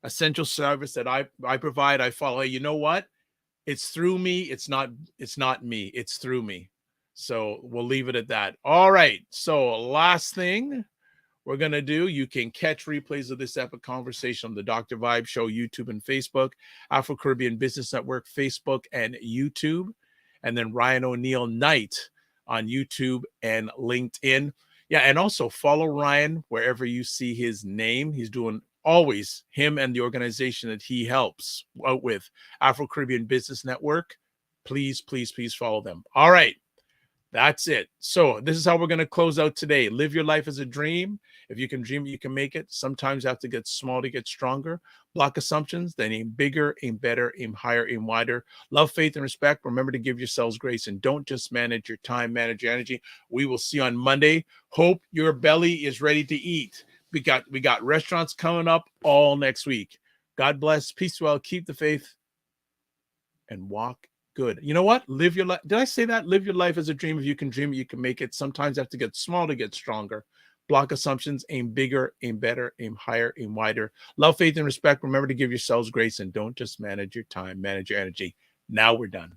Essential service that I provide, I follow. Hey, you know what? It's through me. It's not me. It's through me. So we'll leave it at that. All right. So last thing we're going to do, you can catch replays of this epic conversation on the Dr. Vibe Show, YouTube and Facebook, Afro-Caribbean Business Network, Facebook and YouTube, and then Ryan Oneil Knight on YouTube and LinkedIn. Yeah, and also follow Ryan wherever you see his name. He's doing always him and the organization that he helps out with, Afro-Caribbean Business Network. Please follow them. All right. That's it. So this is how we're going to close out today. Live your life as a dream. If you can dream it, you can make it. Sometimes you have to get small to get stronger. Block assumptions, then aim bigger, aim better, aim higher, aim wider. Love, faith, and respect. Remember to give yourselves grace and don't just manage your time, manage your energy. We will see you on Monday. Hope your belly is ready to eat. We got restaurants coming up all next week. God bless. Peace well. Keep the faith and walk good. You know what? Live your life. Did I say that? Live your life as a dream. If you can dream it, you can make it. Sometimes you have to get small to get stronger. Block assumptions. Aim bigger, aim better, aim higher, aim wider. Love, faith, and respect. Remember to give yourselves grace and don't just manage your time, manage your energy. Now we're done.